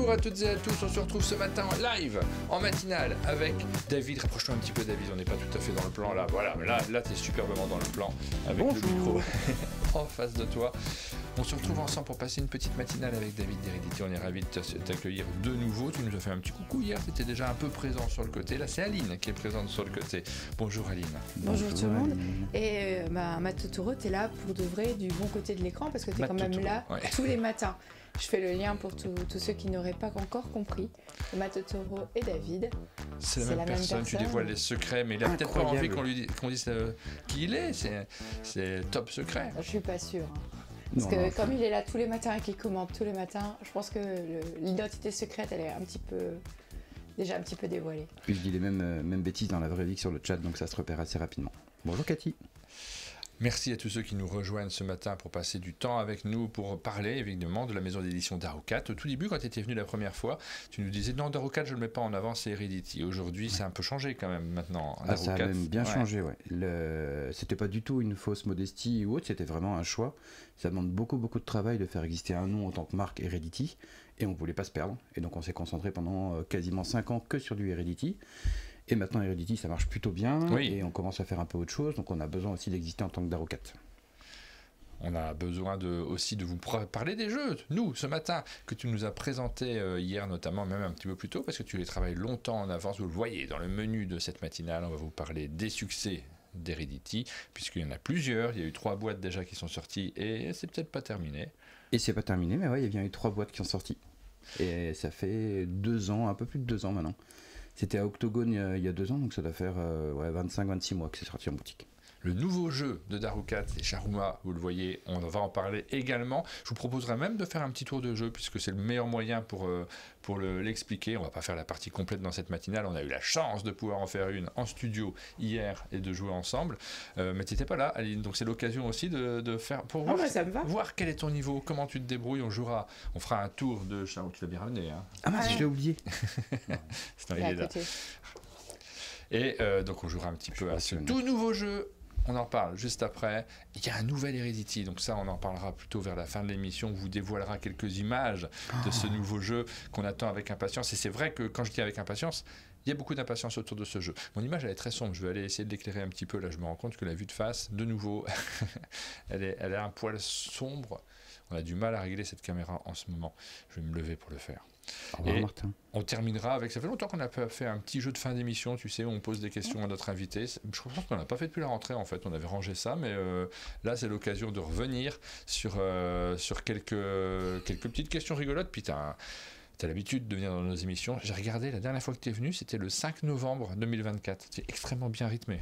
Bonjour à toutes et à tous, on se retrouve ce matin en live, en matinale, avec David. Rapproche-toi un petit peu, David, on n'est pas tout à fait dans le plan là. Voilà, mais là t'es superbement dans le plan, avec le micro en face de toi. On se retrouve ensemble pour passer une petite matinale avec David d'Heredity. On est ravis de t'accueillir de nouveau. Tu nous as fait un petit coucou hier, tu étais déjà un peu présent sur le côté. Là, c'est Aline qui est présente sur le côté. Bonjour Aline. Bonjour tout le monde. Et Matt Totoro, t'es là pour de vrai du bon côté de l'écran parce que t'es quand même là tous les matins. Je fais le lien pour tous ceux qui n'auraient pas encore compris. Matt Totoro et David. C'est la même personne, tu dévoiles les secrets, mais il a peut-être pas envie qu'on dise qui il est. C'est top secret. Je suis pas sûre. Parce que comme il est là tous les matins et qu'il commente tous les matins, je pense que l'identité secrète, elle est déjà un petit peu dévoilée. Puis je dis les mêmes bêtises dans la vraie vie que sur le chat, donc ça se repère assez rapidement. Bonjour Cathy. Merci à tous ceux qui nous rejoignent ce matin pour passer du temps avec nous, pour parler évidemment de la maison d'édition Darucat. Au tout début, quand tu étais venu la première fois, tu nous disais non, Darucat, je ne le mets pas en avant, c'est Heredity. Aujourd'hui, c'est un peu changé quand même maintenant. Ça a même bien changé, ouais. C'était pas du tout une fausse modestie ou autre, c'était vraiment un choix. Ça demande beaucoup de travail de faire exister un nom en tant que marque Heredity, et on voulait pas se perdre. Et donc on s'est concentré pendant quasiment 5 ans que sur du Heredity. Et maintenant Heredity ça marche plutôt bien, et on commence à faire un peu autre chose, donc on a besoin aussi d'exister en tant que Darucat. On a besoin aussi de vous parler des jeux, nous, ce matin, que tu nous as présenté hier notamment, même un petit peu plus tôt, parce que tu les travailles longtemps en avance, vous le voyez dans le menu de cette matinale, on va vous parler des succès d'Heredity, puisqu'il y en a plusieurs, il y a eu 3 boîtes déjà qui sont sorties, et c'est peut-être pas terminé. Et c'est pas terminé, mais ouais, il y a bien eu 3 boîtes qui sont sorties. Et ça fait 2 ans, un peu plus de 2 ans maintenant. C'était à Octogone il y a 2 ans, donc ça doit faire 25-26 mois que c'est sorti en boutique. Le nouveau jeu de Darucat, c'est Sharuma, vous le voyez, on va en parler également. Je vous proposerai même de faire un petit tour de jeu, puisque c'est le meilleur moyen pour l'expliquer. On va pas faire la partie complète dans cette matinale, on a eu la chance de pouvoir en faire une en studio hier et de jouer ensemble. Mais tu n'étais pas là, Aline, donc c'est l'occasion aussi de faire, pour voir quel est ton niveau, comment tu te débrouilles. On fera un tour de Sharuma, tu l'as bien ramené. Hein. Ah mince, je l'ai oublié. C'est il est là. Et donc on jouera un petit peu à ce tout nouveau jeu. On en parle juste après. Il y a un nouvel Heredity, donc ça on en parlera plutôt vers la fin de l'émission. On vous dévoilera quelques images de ce nouveau jeu qu'on attend avec impatience. Et c'est vrai que quand je dis avec impatience, il y a beaucoup d'impatience autour de ce jeu. Mon image elle est très sombre, je vais aller essayer de l'éclairer un petit peu. Là je me rends compte que la vue de face, de nouveau, elle est un poil sombre. On a du mal à régler cette caméra en ce moment. Je vais me lever pour le faire. Au revoir, Martin. On terminera avec... Ça fait longtemps qu'on a fait un petit jeu de fin d'émission, tu sais, où on pose des questions à notre invité. Je pense qu'on n'a pas fait depuis la rentrée, en fait. On avait rangé ça, mais là, c'est l'occasion de revenir sur quelques petites questions rigolotes. Puis t'as l'habitude de venir dans nos émissions. J'ai regardé, la dernière fois que tu es venu, c'était le 5 novembre 2024. C'est extrêmement bien rythmé.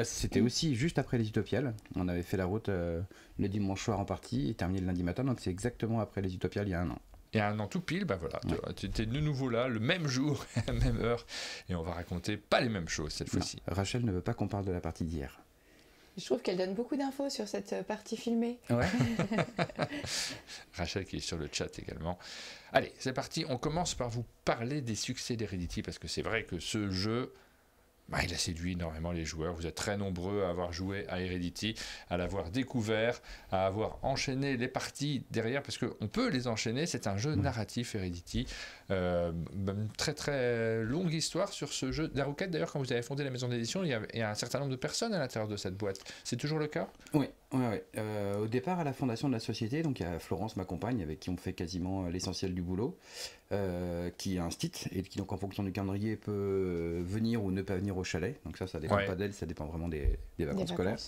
C'était aussi juste après les Utopiales. On avait fait la route le dimanche soir en partie et terminé le lundi matin, donc c'est exactement après les Utopiales il y a 1 an. Il y a 1 an tout pile, voilà, tu étais de nouveau là, le même jour, la même heure, et on va raconter pas les mêmes choses cette fois-ci. Rachel ne veut pas qu'on parle de la partie d'hier. Je trouve qu'elle donne beaucoup d'infos sur cette partie filmée. Ouais. Rachel qui est sur le chat également. Allez, c'est parti, on commence par vous parler des succès d'Heredity, parce que c'est vrai que ce jeu... il a séduit énormément les joueurs. Vous êtes très nombreux à avoir joué à Heredity, à l'avoir découvert, à avoir enchaîné les parties derrière, parce qu'on peut les enchaîner. C'est un jeu narratif Heredity. Une très très longue histoire sur ce jeu. Darucat, d'ailleurs, quand vous avez fondé la maison d'édition, il y a un certain nombre de personnes à l'intérieur de cette boîte. C'est toujours le cas ? Oui. Au départ, à la fondation de la société, donc il y a Florence, ma compagne, avec qui on fait quasiment l'essentiel du boulot, qui a un site et qui, donc, en fonction du calendrier, peut venir ou ne pas venir au chalet. Donc ça dépend pas d'elle, ça dépend vraiment des vacances scolaires.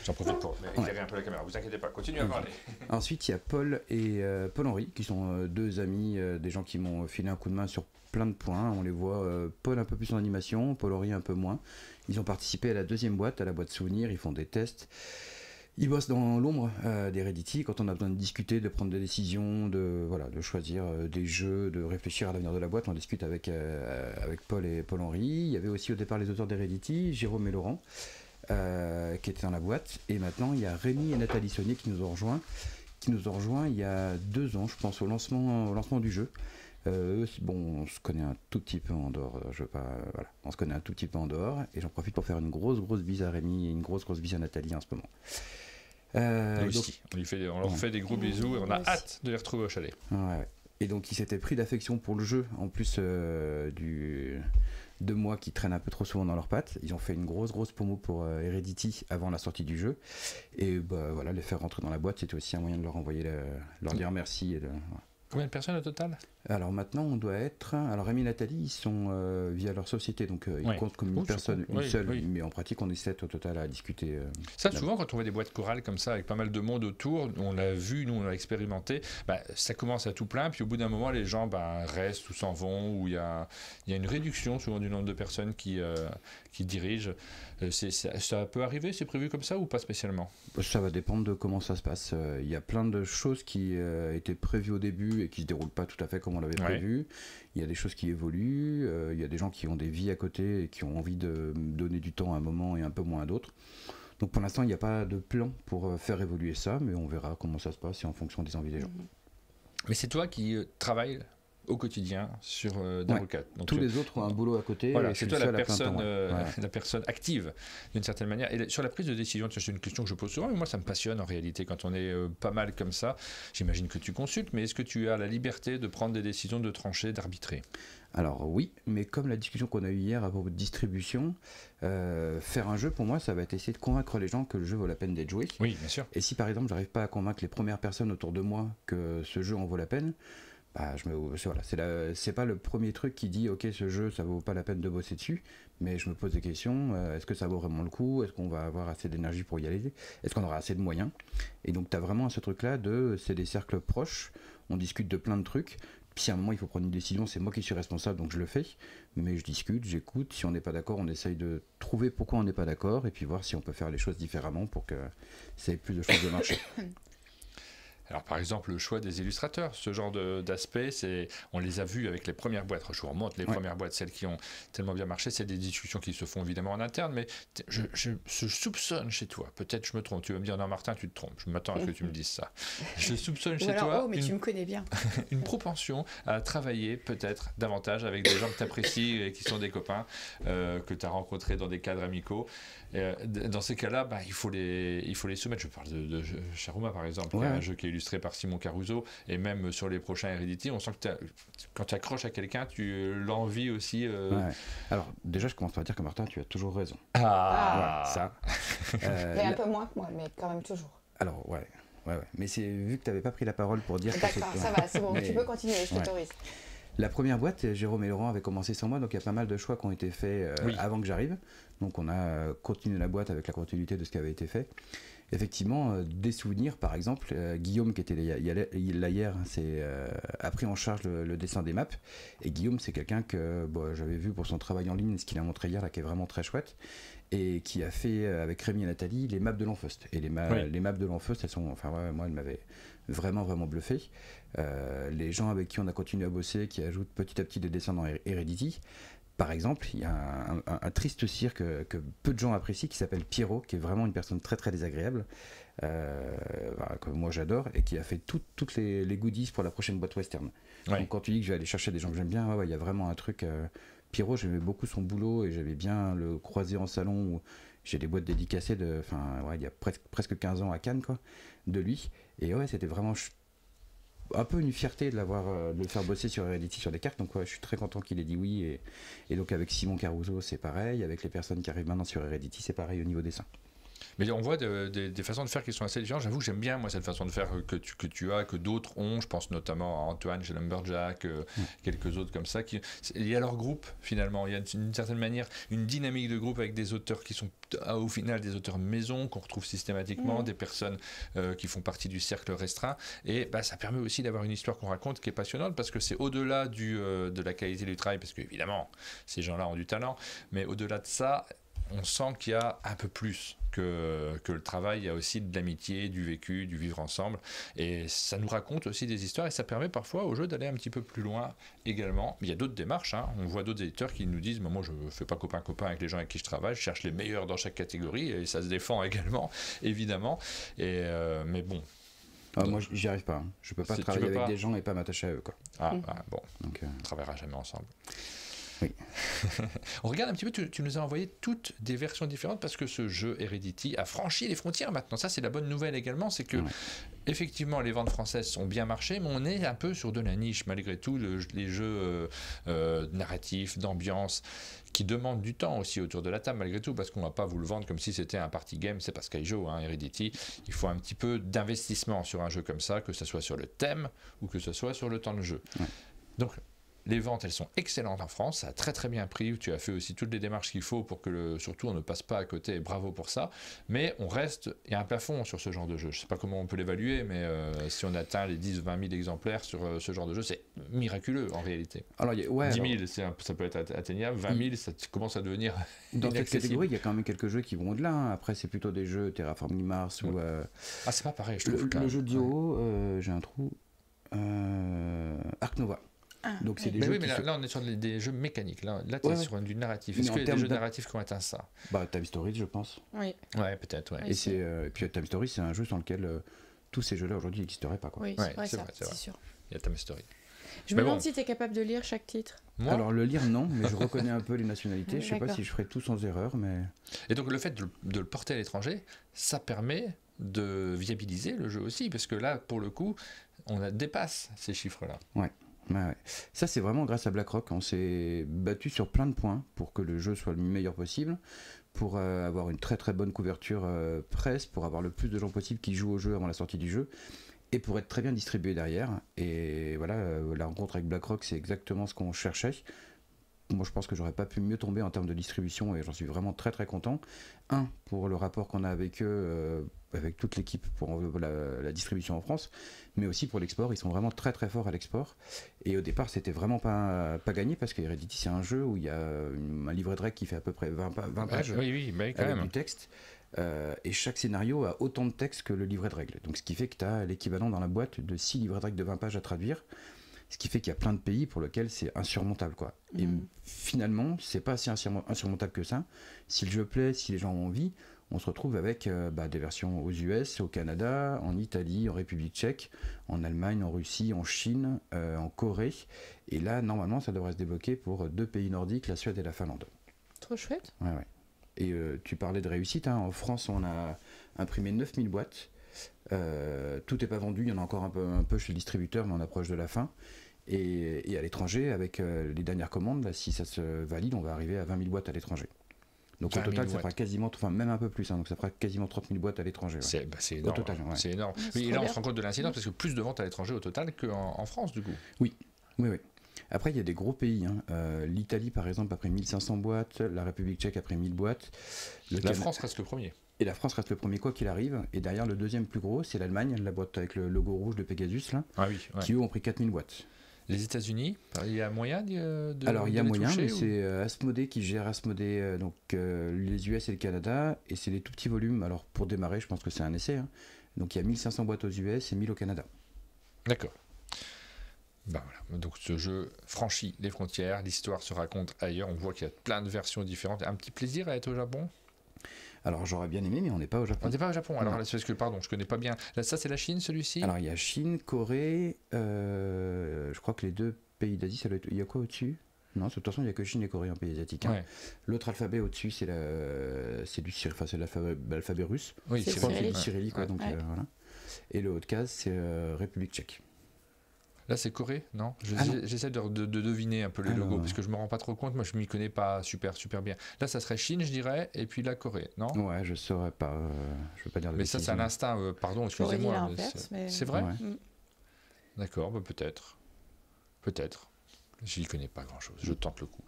J'en profite pour éclairer un peu la caméra. Vous inquiétez pas, continuez à parler. Ensuite, il y a Paul et Paul-Henri, qui sont 2 amis, des gens qui m'ont filé un coup de main sur plein de points. On les voit, Paul un peu plus en animation, Paul-Henri un peu moins. Ils ont participé à la 2e boîte, à la boîte souvenir, ils font des tests. Ils bossent dans l'ombre d'Heredity quand on a besoin de discuter, de prendre des décisions, de choisir des jeux, de réfléchir à l'avenir de la boîte. On discute avec Paul et Paul-Henri. Il y avait aussi au départ les auteurs d'Heredity, Jérôme et Laurent, qui étaient dans la boîte. Et maintenant, il y a Rémi et Nathalie Saunier qui nous ont rejoints il y a 2 ans, je pense, au lancement du jeu. On se connaît un tout petit peu en dehors, on se connaît un tout petit peu en dehors, et j'en profite pour faire une grosse bise à Rémi et une grosse bise à Nathalie en ce moment. On leur fait des gros bisous et on a hâte de les retrouver au chalet. Ouais. Et donc il s'était pris d'affection pour le jeu, en plus de moi qui traîne un peu trop souvent dans leurs pattes. Ils ont fait une grosse promo pour Heredity avant la sortie du jeu. Et voilà, les faire rentrer dans la boîte, c'était aussi un moyen de leur envoyer, leur dire merci. Voilà. Combien de personnes au total ? Alors maintenant, on doit être... Alors Rémi et Nathalie, ils sont via leur société, donc ils comptent comme une personne, une seule, mais en pratique, on est 7 au total à discuter. Ça, souvent, quand on voit des boîtes chorales comme ça, avec pas mal de monde autour, on l'a vu, nous, on l'a expérimenté, ça commence à tout plein, puis au bout d'un moment, les gens restent ou s'en vont, ou il y a une réduction souvent du nombre de personnes qui dirigent. Ça peut arriver, c'est prévu comme ça ou pas spécialement ? Ça va dépendre de comment ça se passe. Il y a plein de choses qui étaient prévues au début et qui ne se déroulent pas tout à fait comme on l'avait prévu. Il y a des choses qui évoluent, il y a des gens qui ont des vies à côté et qui ont envie de donner du temps à un moment et un peu moins à d'autres. Donc pour l'instant, il n'y a pas de plan pour faire évoluer ça, mais on verra comment ça se passe et en fonction des envies des gens. Mais c'est toi qui travailles au quotidien sur Davocat. Donc tous les autres ont un boulot à côté. Voilà, c'est toi la personne active d'une certaine manière. Et sur la prise de décision, c'est une question que je pose souvent, mais moi ça me passionne en réalité quand on est pas mal comme ça. J'imagine que tu consultes, mais est-ce que tu as la liberté de prendre des décisions, de trancher, d'arbitrer ? Alors oui, mais comme la discussion qu'on a eue hier à propos de distribution, faire un jeu pour moi ça va être essayer de convaincre les gens que le jeu vaut la peine d'être joué. Oui, bien sûr. Et si par exemple j'arrive pas à convaincre les premières personnes autour de moi que ce jeu en vaut la peine, c'est pas le premier truc qui dit ok, ce jeu ça vaut pas la peine de bosser dessus, mais je me pose des questions, est-ce que ça vaut vraiment le coup, est-ce qu'on va avoir assez d'énergie pour y aller, est-ce qu'on aura assez de moyens. Et donc tu as vraiment ce truc là c'est des cercles proches, on discute de plein de trucs, puis à un moment il faut prendre une décision, c'est moi qui suis responsable donc je le fais, mais je discute, j'écoute, si on n'est pas d'accord on essaye de trouver pourquoi on n'est pas d'accord et puis voir si on peut faire les choses différemment pour que ça ait plus de chances de marcher. Alors par exemple le choix des illustrateurs, ce genre d'aspect, on les a vus avec les premières boîtes, je vous remonte les premières boîtes, celles qui ont tellement bien marché, c'est des discussions qui se font évidemment en interne, mais je soupçonne chez toi, peut-être je me trompe, tu vas me dire non Martin tu te trompes, je m'attends à ce que tu me dises ça, je soupçonne chez toi tu me connais bien. Une propension à travailler peut-être davantage avec des gens que tu apprécies et qui sont des copains que tu as rencontrés dans des cadres amicaux. Dans ces cas-là, il faut les soumettre. Je parle de Sharuma par exemple, qui est un jeu qui est illustré par Simon Caruso, et même sur les prochains Heredity, on sent que quand tu accroches à quelqu'un, tu l'envies aussi. Alors déjà, je commence par dire que Martin, tu as toujours raison. Ça. Mais un peu moins que moi, mais quand même toujours. Alors ouais. Mais c'est vu que tu n'avais pas pris la parole pour dire. D'accord, ça va, c'est bon, tu peux continuer, je t'autorise. La première boîte, Jérôme et Laurent avaient commencé sans moi, donc il y a pas mal de choix qui ont été faits avant que j'arrive. Donc on a continué la boîte avec la continuité de ce qui avait été fait. Effectivement, des souvenirs, par exemple, Guillaume qui était là hier, a pris en charge le dessin des maps. Et Guillaume, c'est quelqu'un que j'avais vu pour son travail en ligne, ce qu'il a montré hier, là, qui est vraiment très chouette. Et qui a fait avec Rémi et Nathalie les maps de l'Enfeust. Et les maps de l'Enfeust, elles sont, moi, elles m'avaient vraiment bluffé. Les gens avec qui on a continué à bosser, qui ajoutent petit à petit des dessins dans Heredity. Par exemple, il y a un triste cirque que peu de gens apprécient qui s'appelle Pierrot, qui est vraiment une personne très très désagréable, que moi j'adore, et qui a fait toutes les goodies pour la prochaine boîte western. Donc quand tu dis que je vais aller chercher des gens que j'aime bien, il y a vraiment un truc. Pierrot, j'aimais beaucoup son boulot et j'avais bien le croisé en salon où j'ai des boîtes dédicacées il y a presque 15 ans à Cannes, de lui. Et c'était vraiment un peu une fierté de le faire bosser sur Heredity sur des cartes, donc je suis très content qu'il ait dit oui, et donc avec Simon Caruso c'est pareil, avec les personnes qui arrivent maintenant sur Heredity c'est pareil au niveau dessin. Mais on voit des façons de faire qui sont assez différentes. J'avoue que j'aime bien moi cette façon de faire que tu as, que d'autres ont. Je pense notamment à Antoine chez Lumberjack, quelques autres comme ça. Il y a leur groupe finalement. Il y a d'une certaine manière une dynamique de groupe avec des auteurs qui sont au final des auteurs maison qu'on retrouve systématiquement, des personnes qui font partie du cercle restreint. Et ça permet aussi d'avoir une histoire qu'on raconte qui est passionnante parce que c'est au-delà de la qualité du travail, parce qu'évidemment ces gens-là ont du talent, mais au-delà de ça, on sent qu'il y a un peu plus que le travail. Il y a aussi de l'amitié, du vécu, du vivre ensemble, et ça nous raconte aussi des histoires et ça permet parfois au jeu d'aller un petit peu plus loin également. Mais il y a d'autres démarches, on voit d'autres éditeurs qui nous disent moi je ne fais pas copain avec les gens avec qui je travaille, je cherche les meilleurs dans chaque catégorie, et ça se défend également évidemment, mais bon. Moi j'y arrive pas, je peux pas travailler avec des gens et pas m'attacher à eux bon, donc on ne travaillera jamais ensemble. Oui. On regarde un petit peu, tu nous as envoyé toutes des versions différentes parce que ce jeu Heredity a franchi les frontières maintenant. Ça, c'est la bonne nouvelle également, c'est que effectivement, les ventes françaises ont bien marché, mais on est un peu sur de la niche malgré tout. Les jeux narratifs, d'ambiance, qui demandent du temps aussi autour de la table malgré tout, parce qu'on ne va pas vous le vendre comme si c'était un party game, c'est pas Skyjo, Heredity. Il faut un petit peu d'investissement sur un jeu comme ça, que ce soit sur le thème ou que ce soit sur le temps de jeu. Ouais. Donc, les ventes, elles sont excellentes en France, ça a très très bien pris, tu as fait aussi toutes les démarches qu'il faut pour que surtout on ne passe pas à côté, et bravo pour ça, mais il y a un plafond sur ce genre de jeu, je ne sais pas comment on peut l'évaluer, mais si on atteint les 10 ou 20 000 exemplaires sur ce genre de jeu, c'est miraculeux en réalité. Alors, 10 000, ça peut être atteignable, 20 000, ça commence à devenir dans cette catégorie, il y a quand même quelques jeux qui vont au-delà, après c'est plutôt des jeux Terraforming Mars ou... Ah, c'est pas pareil, je trouve. Le jeu Dio, j'ai un trou, Ark Nova. Donc c'est des jeux là on est sur des jeux mécaniques. Là tu es sur du narratif. Est-ce qu'il y a des jeux narratifs qui ont atteint ça? Time Stories, je pense. Oui. Ouais, peut-être. Ouais. Et puis Time Stories, c'est un jeu sur lequel tous ces jeux-là aujourd'hui n'existeraient pas. Oui, c'est vrai, c'est sûr. Il y a Time Stories. Je me demande si tu es capable de lire chaque titre. Moi alors le lire non, mais je reconnais un peu les nationalités. Je ne sais pas si je ferai tout sans erreur, mais. Et donc le fait de le porter à l'étranger, ça permet de viabiliser le jeu aussi, parce que là, pour le coup, on dépasse ces chiffres-là. Ouais. Ça c'est vraiment grâce à BlackRock, on s'est battu sur plein de points pour que le jeu soit le meilleur possible, pour avoir une très très bonne couverture presse, pour avoir le plus de gens possible qui jouent au jeu avant la sortie du jeu, et pour être très bien distribué derrière. Et voilà, la rencontre avec BlackRock, c'est exactement ce qu'on cherchait. Moi je pense que j'aurais pas pu mieux tomber en termes de distribution, et j'en suis vraiment très très content. Pour le rapport qu'on a avec eux, avec toute l'équipe pour la distribution en France, mais aussi pour l'export. Ils sont vraiment très très forts à l'export, et au départ c'était vraiment pas gagné, parce que Heredity c'est un jeu où il y a un livret de règles qui fait à peu près 20 pages quand avec même. du texte, et chaque scénario a autant de texte que le livret de règles, donc ce qui fait que tu as l'équivalent dans la boîte de 6 livrets de règles de 20 pages à traduire, ce qui fait qu'il y a plein de pays pour lesquels c'est insurmontable, quoi. Et finalement c'est pas si insurmontable que ça. Si le jeu plaît, si les gens ont envie, on se retrouve avec des versions aux US, au Canada, en Italie, en République tchèque, en Allemagne, en Russie, en Chine, en Corée. Et là, normalement, ça devrait se débloquer pour 2 pays nordiques, la Suède et la Finlande. Trop chouette. Ouais. Et tu parlais de réussite. En France, on a imprimé 9000 boîtes. Tout n'est pas vendu, il y en a encore un peu chez le distributeur, mais on approche de la fin. Et à l'étranger, avec les dernières commandes, là, si ça se valide, on va arriver à 20 000 boîtes à l'étranger. Donc au total, ça fera quasiment, même un peu plus, donc ça fera quasiment 30 000 boîtes à l'étranger. Ouais. C'est énorme. Au total, c'est énorme. Oui, et là, on se rend compte de l'incidence, parce que plus de ventes à l'étranger au total qu'en France, du coup. Oui. Après, il y a des gros pays. L'Italie, par exemple, a pris 1500 boîtes. La République tchèque a pris 1000 boîtes. La France reste le premier. Et la France reste le premier, quoi qu'il arrive. Et derrière, le deuxième plus gros, c'est l'Allemagne, la boîte avec le logo rouge de Pegasus, là, qui eux ont pris 4000 boîtes. Les États-Unis, il y a moyen de Alors il y a moyen, mais c'est Asmodée qui gère Asmodée, donc les US et le Canada, et c'est des tout petits volumes. Alors pour démarrer, je pense que c'est un essai. Donc il y a 1500 boîtes aux US et 1000 au Canada. D'accord. Voilà. Donc ce jeu franchit les frontières, l'histoire se raconte ailleurs, on voit qu'il y a plein de versions différentes. Un petit plaisir à être au Japon? Alors j'aurais bien aimé, mais on n'est pas au Japon. On n'est pas au Japon, alors là, c'est parce que, pardon, je connais pas bien. Là, ça c'est la Chine, celui-ci? Alors il y a Chine, Corée, je crois que les 2 pays d'Asie, ça doit être... Il y a quoi au-dessus? Non, de toute façon il n'y a que Chine et Corée en pays asiatique. L'autre alphabet au-dessus, c'est l'alphabet russe. Oui, c'est cyrillique, quoi, donc voilà. Et le haut de case, c'est République tchèque. Là, c'est Corée, non? J'essaie de deviner un peu les logos, parce que je me rends pas trop compte. Moi, je m'y connais pas super bien. Là, ça serait Chine, je dirais, et puis la Corée, non? Ouais, je saurais pas. Je veux pas dire de bêtises. Mais ça, c'est un instinct. Pardon, excusez-moi. C'est vrai? Ouais. D'accord, peut-être. J'y connais pas grand-chose. Je tente le coup.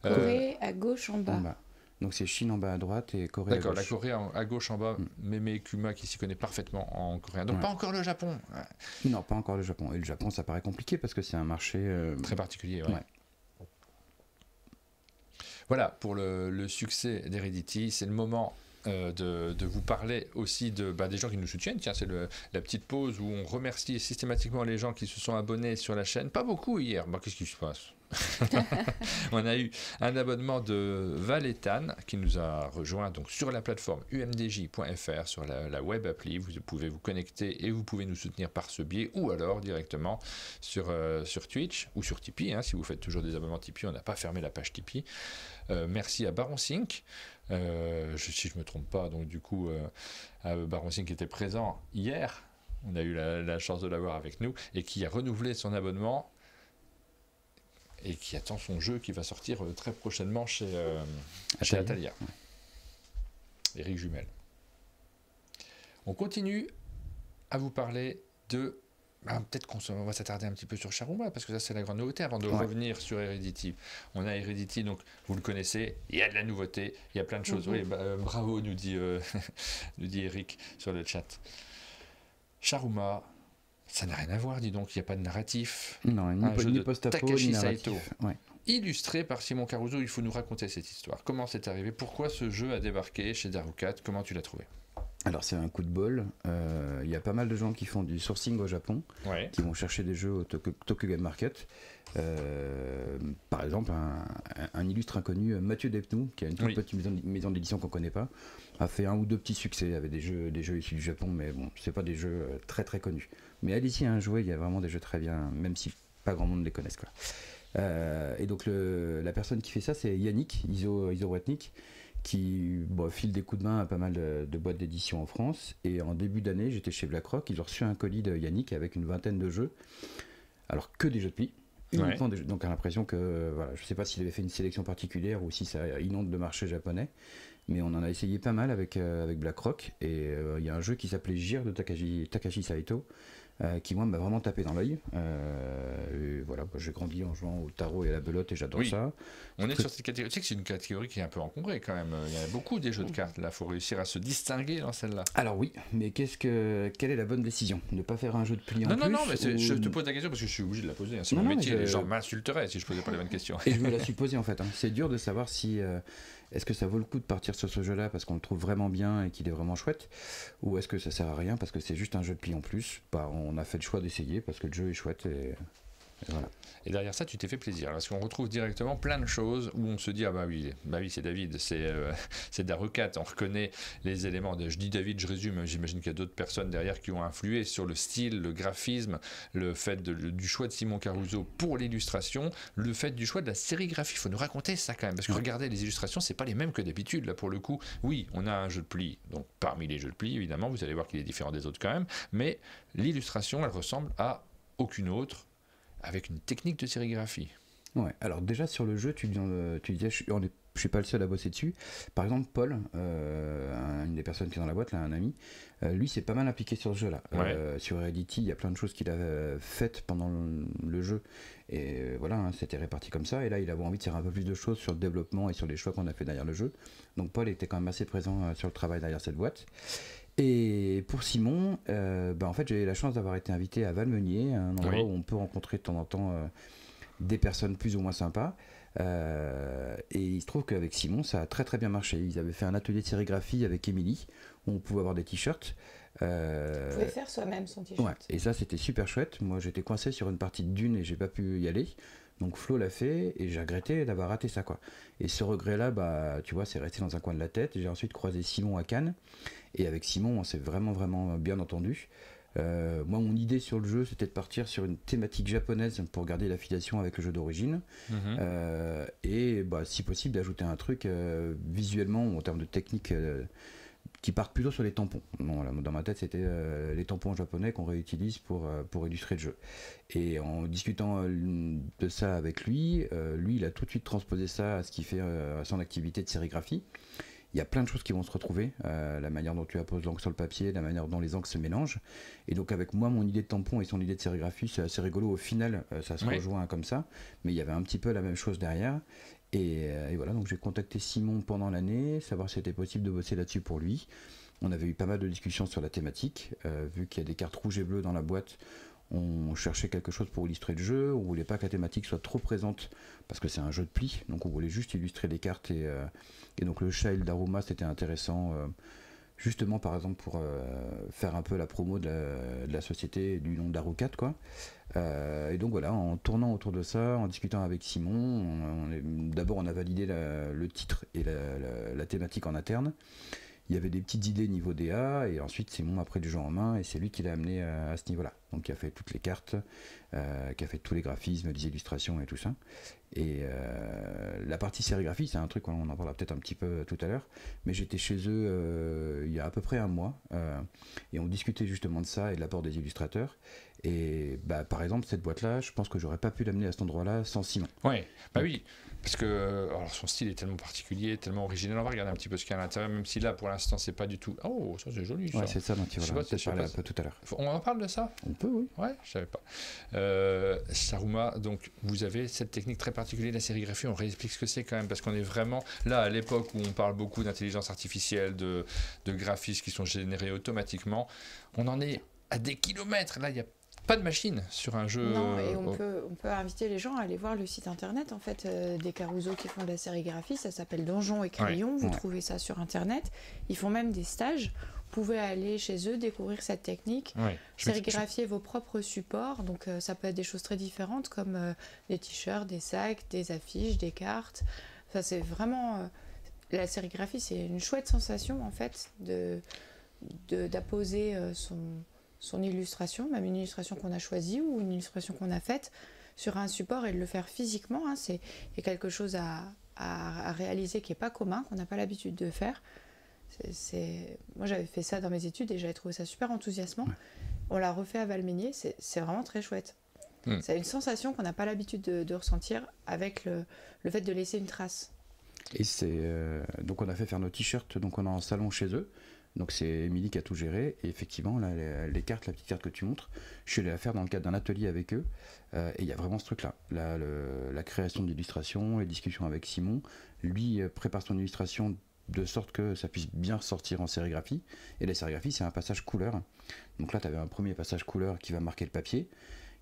Corée à gauche en bas. Donc c'est Chine en bas à droite et Corée à gauche. D'accord, la Corée à gauche en bas, Mémé Kuma qui s'y connaît parfaitement en coréen. Donc pas encore le Japon. Non, pas encore le Japon. Et le Japon, ça paraît compliqué parce que c'est un marché... très particulier, ouais. Voilà, pour le succès d'Heredity, c'est le moment de vous parler aussi des gens qui nous soutiennent. Tiens, c'est la petite pause où on remercie systématiquement les gens qui se sont abonnés sur la chaîne. Pas beaucoup hier. Qu'est-ce qui se passe? On a eu un abonnement de Valétane qui nous a rejoint donc sur la plateforme umdj.fr, sur la web appli. Vous pouvez vous connecter et vous pouvez nous soutenir par ce biais, ou alors directement sur Twitch ou sur Tipeee. Si vous faites toujours des abonnements Tipeee, on n'a pas fermé la page Tipeee. Merci à Baron Sync. Si je ne me trompe pas, donc du coup, Baron Sync était présent hier. On a eu la chance de l'avoir avec nous et qui a renouvelé son abonnement et qui attend son jeu qui va sortir très prochainement chez Atalia. Éric Jumel. On continue à vous parler de... peut-être qu'on va s'attarder un petit peu sur Sharuma, parce que ça c'est la grande nouveauté avant de revenir sur Heredity. On a Heredity, donc vous le connaissez, il y a de la nouveauté, il y a plein de choses. Oui, bravo, nous dit Eric sur le chat. Sharuma, ça n'a rien à voir, dis donc, il n'y a pas de narratif. Non, ni post-apo, Takashi ni narratif. Saito. Ouais. Illustré par Simon Caruso, il faut nous raconter cette histoire. Comment c'est arrivé? Pourquoi ce jeu a débarqué chez Darukat? Comment tu l'as trouvé? Alors c'est un coup de bol, il y a pas mal de gens qui font du sourcing au Japon, qui vont chercher des jeux au Tokyo Game Market. Par exemple, un illustre inconnu, Mathieu Depnou, qui a une toute petite maison d'édition qu'on ne connaît pas, a fait 1 ou 2 petits succès avec des jeux issus du Japon, mais bon, c'est pas des jeux très très connus. Mais allez-y, jouer, il y a vraiment des jeux très bien, même si pas grand monde les connaisse, quoi. Et donc la personne qui fait ça, c'est Yannick Izoretnik, qui file des coups de main à pas mal de boîtes d'édition en France. Et en début d'année, j'étais chez BlackRock, ils ont reçu un colis de Yannick avec une vingtaine de jeux, alors que des jeux de pli. Uniquement des jeux. Donc, j'ai l'impression que, je ne sais pas s'il avait fait une sélection particulière ou si ça inonde le marché japonais, mais on en a essayé pas mal avec BlackRock. Et il y a un jeu qui s'appelait Gir de Takashi Saito, qui moi m'a vraiment tapé dans l'œil. J'ai grandi en jouant au tarot et à la belote et j'adore ça. On est sur cette catégorie. Tu sais que c'est une catégorie qui est un peu encombrée quand même. Il y a beaucoup des jeux de cartes là. Il faut réussir à se distinguer dans celle-là. Alors oui, mais quelle est la bonne décision? Ne pas faire un jeu de pli en plus? Non, mais je te pose la question parce que je suis obligé de la poser. C'est mon métier. Les gens m'insulteraient si je posais pas les bonnes questions. Et je me la suis posée en fait. C'est dur de savoir si est-ce que ça vaut le coup de partir sur ce jeu-là parce qu'on le trouve vraiment bien et qu'il est vraiment chouette, ou est-ce que ça sert à rien parce que c'est juste un jeu de pli en plus. On a fait le choix d'essayer parce que le jeu est chouette et voilà. Et derrière ça, tu t'es fait plaisir parce qu'on retrouve directement plein de choses où on se dit bah oui c'est David, c'est Darukat, on reconnaît les éléments. Je dis David, je résume, j'imagine qu'il y a d'autres personnes derrière qui ont influé sur le style, le graphisme, le fait du choix de Simon Caruso pour l'illustration, le fait du choix de la sérigraphie. Il faut nous raconter ça quand même, parce que regardez, les illustrations, c'est pas les mêmes que d'habitude là pour le coup. Oui, on a un jeu de pli, donc parmi les jeux de pli évidemment, vous allez voir qu'il est différent des autres quand même, mais l'illustration, elle ressemble à aucune autre, avec une technique de sérigraphie. Ouais, alors déjà sur le jeu, tu disais, je suis pas le seul à bosser dessus. Par exemple, Paul, une des personnes qui est dans la boîte, là, un ami, lui s'est pas mal impliqué sur ce jeu-là. Sur Heredity, il y a plein de choses qu'il a faites pendant le jeu. Et c'était réparti comme ça. Et là, il avait envie de faire un peu plus de choses sur le développement et sur les choix qu'on a fait derrière le jeu. Donc Paul était quand même assez présent sur le travail derrière cette boîte. Et pour Simon, en fait, j'ai eu la chance d'avoir été invité à Valmenier, un endroit où on peut rencontrer de temps en temps des personnes plus ou moins sympas. Et il se trouve qu'avec Simon, ça a très très bien marché. Ils avaient fait un atelier de sérigraphie avec Émilie, où on pouvait avoir des t-shirts. On pouvait faire soi-même son t-shirt. Ouais, et ça, c'était super chouette. Moi, j'étais coincé sur une partie de Dune et j'ai pas pu y aller. Donc Flo l'a fait et j'ai regretté d'avoir raté ça, quoi. Et ce regret-là, tu vois, c'est resté dans un coin de la tête. J'ai ensuite croisé Simon à Cannes. Et avec Simon, on s'est vraiment, vraiment bien entendu. Moi, mon idée sur le jeu, c'était de partir sur une thématique japonaise pour garder l'affiliation avec le jeu d'origine. Et si possible, d'ajouter un truc visuellement, en termes de technique, qui partent plutôt sur les tampons. Dans ma tête, c'était les tampons japonais qu'on réutilise pour illustrer le jeu. Et en discutant de ça avec lui, il a tout de suite transposé ça à ce qu'il fait à son activité de sérigraphie. Il y a plein de choses qui vont se retrouver, la manière dont tu apposes l'encre sur le papier, la manière dont les encres se mélangent. Et donc avec moi, mon idée de tampon et son idée de sérigraphie, c'est assez rigolo. Au final, ça se rejoint comme ça, mais il y avait un petit peu la même chose derrière. Et voilà, donc j'ai contacté Simon pendant l'année, savoir si c'était possible de bosser là-dessus pour lui. On avait eu pas mal de discussions sur la thématique, vu qu'il y a des cartes rouges et bleues dans la boîte. On cherchait quelque chose pour illustrer le jeu, on voulait pas que la thématique soit trop présente parce que c'est un jeu de pli, donc on voulait juste illustrer les cartes et donc le chat et le Daruma c'était intéressant justement par exemple pour faire un peu la promo de la société du nom d'Arucat, quoi. Et donc voilà, en tournant autour de ça, en discutant avec Simon, d'abord on a validé le titre et la thématique en interne. Il y avait des petites idées niveau DA, et ensuite Simon a pris du jeu en main, et c'est lui qui l'a amené à ce niveau-là. Donc il a fait toutes les cartes, qui a fait tous les graphismes, les illustrations et tout ça. Et la partie sérigraphie, c'est un truc, on en parlera peut-être un petit peu tout à l'heure, mais j'étais chez eux il y a à peu près un mois, et on discutait justement de ça et de l'apport des illustrateurs. Et bah, par exemple, cette boîte-là, je pense que j'aurais pas pu l'amener à cet endroit-là sans Simon. Ouais, bah oui, parce que alors son style est tellement particulier, tellement original. On va regarder un petit peu ce qu'il y a à l'intérieur, même si là, pour l'instant, c'est pas du tout. Oh, ça c'est joli. Ça. Ouais, c'est ça dont il va parler un peu tout à l'heure. On en parle de ça ? On peut, oui. Ouais, je savais pas. Saruma, donc vous avez cette technique très particulière de la sérigraphie. On réexplique ce que c'est quand même, parce qu'on est vraiment là à l'époque où on parle beaucoup d'intelligence artificielle, de graphismes qui sont générés automatiquement. On en est à des kilomètres. Là, il y a pas de machine sur un jeu. Non, et on peut inviter les gens à aller voir le site internet en fait des Caruso qui font de la sérigraphie. Ça s'appelle Donjons et Crayons. Ouais. Vous trouvez ça sur internet. Ils font même des stages. Vous pouvez aller chez eux découvrir cette technique, sérigraphier vos propres supports. Donc ça peut être des choses très différentes comme des t-shirts, des sacs, des affiches, des cartes. Ça c'est vraiment la sérigraphie, c'est une chouette sensation en fait d'apposer son illustration, même une illustration qu'on a choisie ou une illustration qu'on a faite sur un support et de le faire physiquement. C'est quelque chose à réaliser qui n'est pas commun, qu'on n'a pas l'habitude de faire. Moi j'avais fait ça dans mes études et j'avais trouvé ça super enthousiasmant. Ouais. On l'a refait à Valménier, c'est vraiment très chouette. C'est une sensation qu'on n'a pas l'habitude de ressentir avec le fait de laisser une trace. Et donc on a fait faire nos t-shirts, donc on est en salon chez eux. Donc c'est Émilie qui a tout géré, et effectivement là, les cartes, la petite carte que tu montres, je suis allé la faire dans le cadre d'un atelier avec eux, et il y a vraiment ce truc là, la création d'illustrations, les discussions avec Simon. Lui prépare son illustration de sorte que ça puisse bien sortir en sérigraphie, et la sérigraphie c'est un passage couleur. Donc là tu avais un premier passage couleur qui va marquer le papier.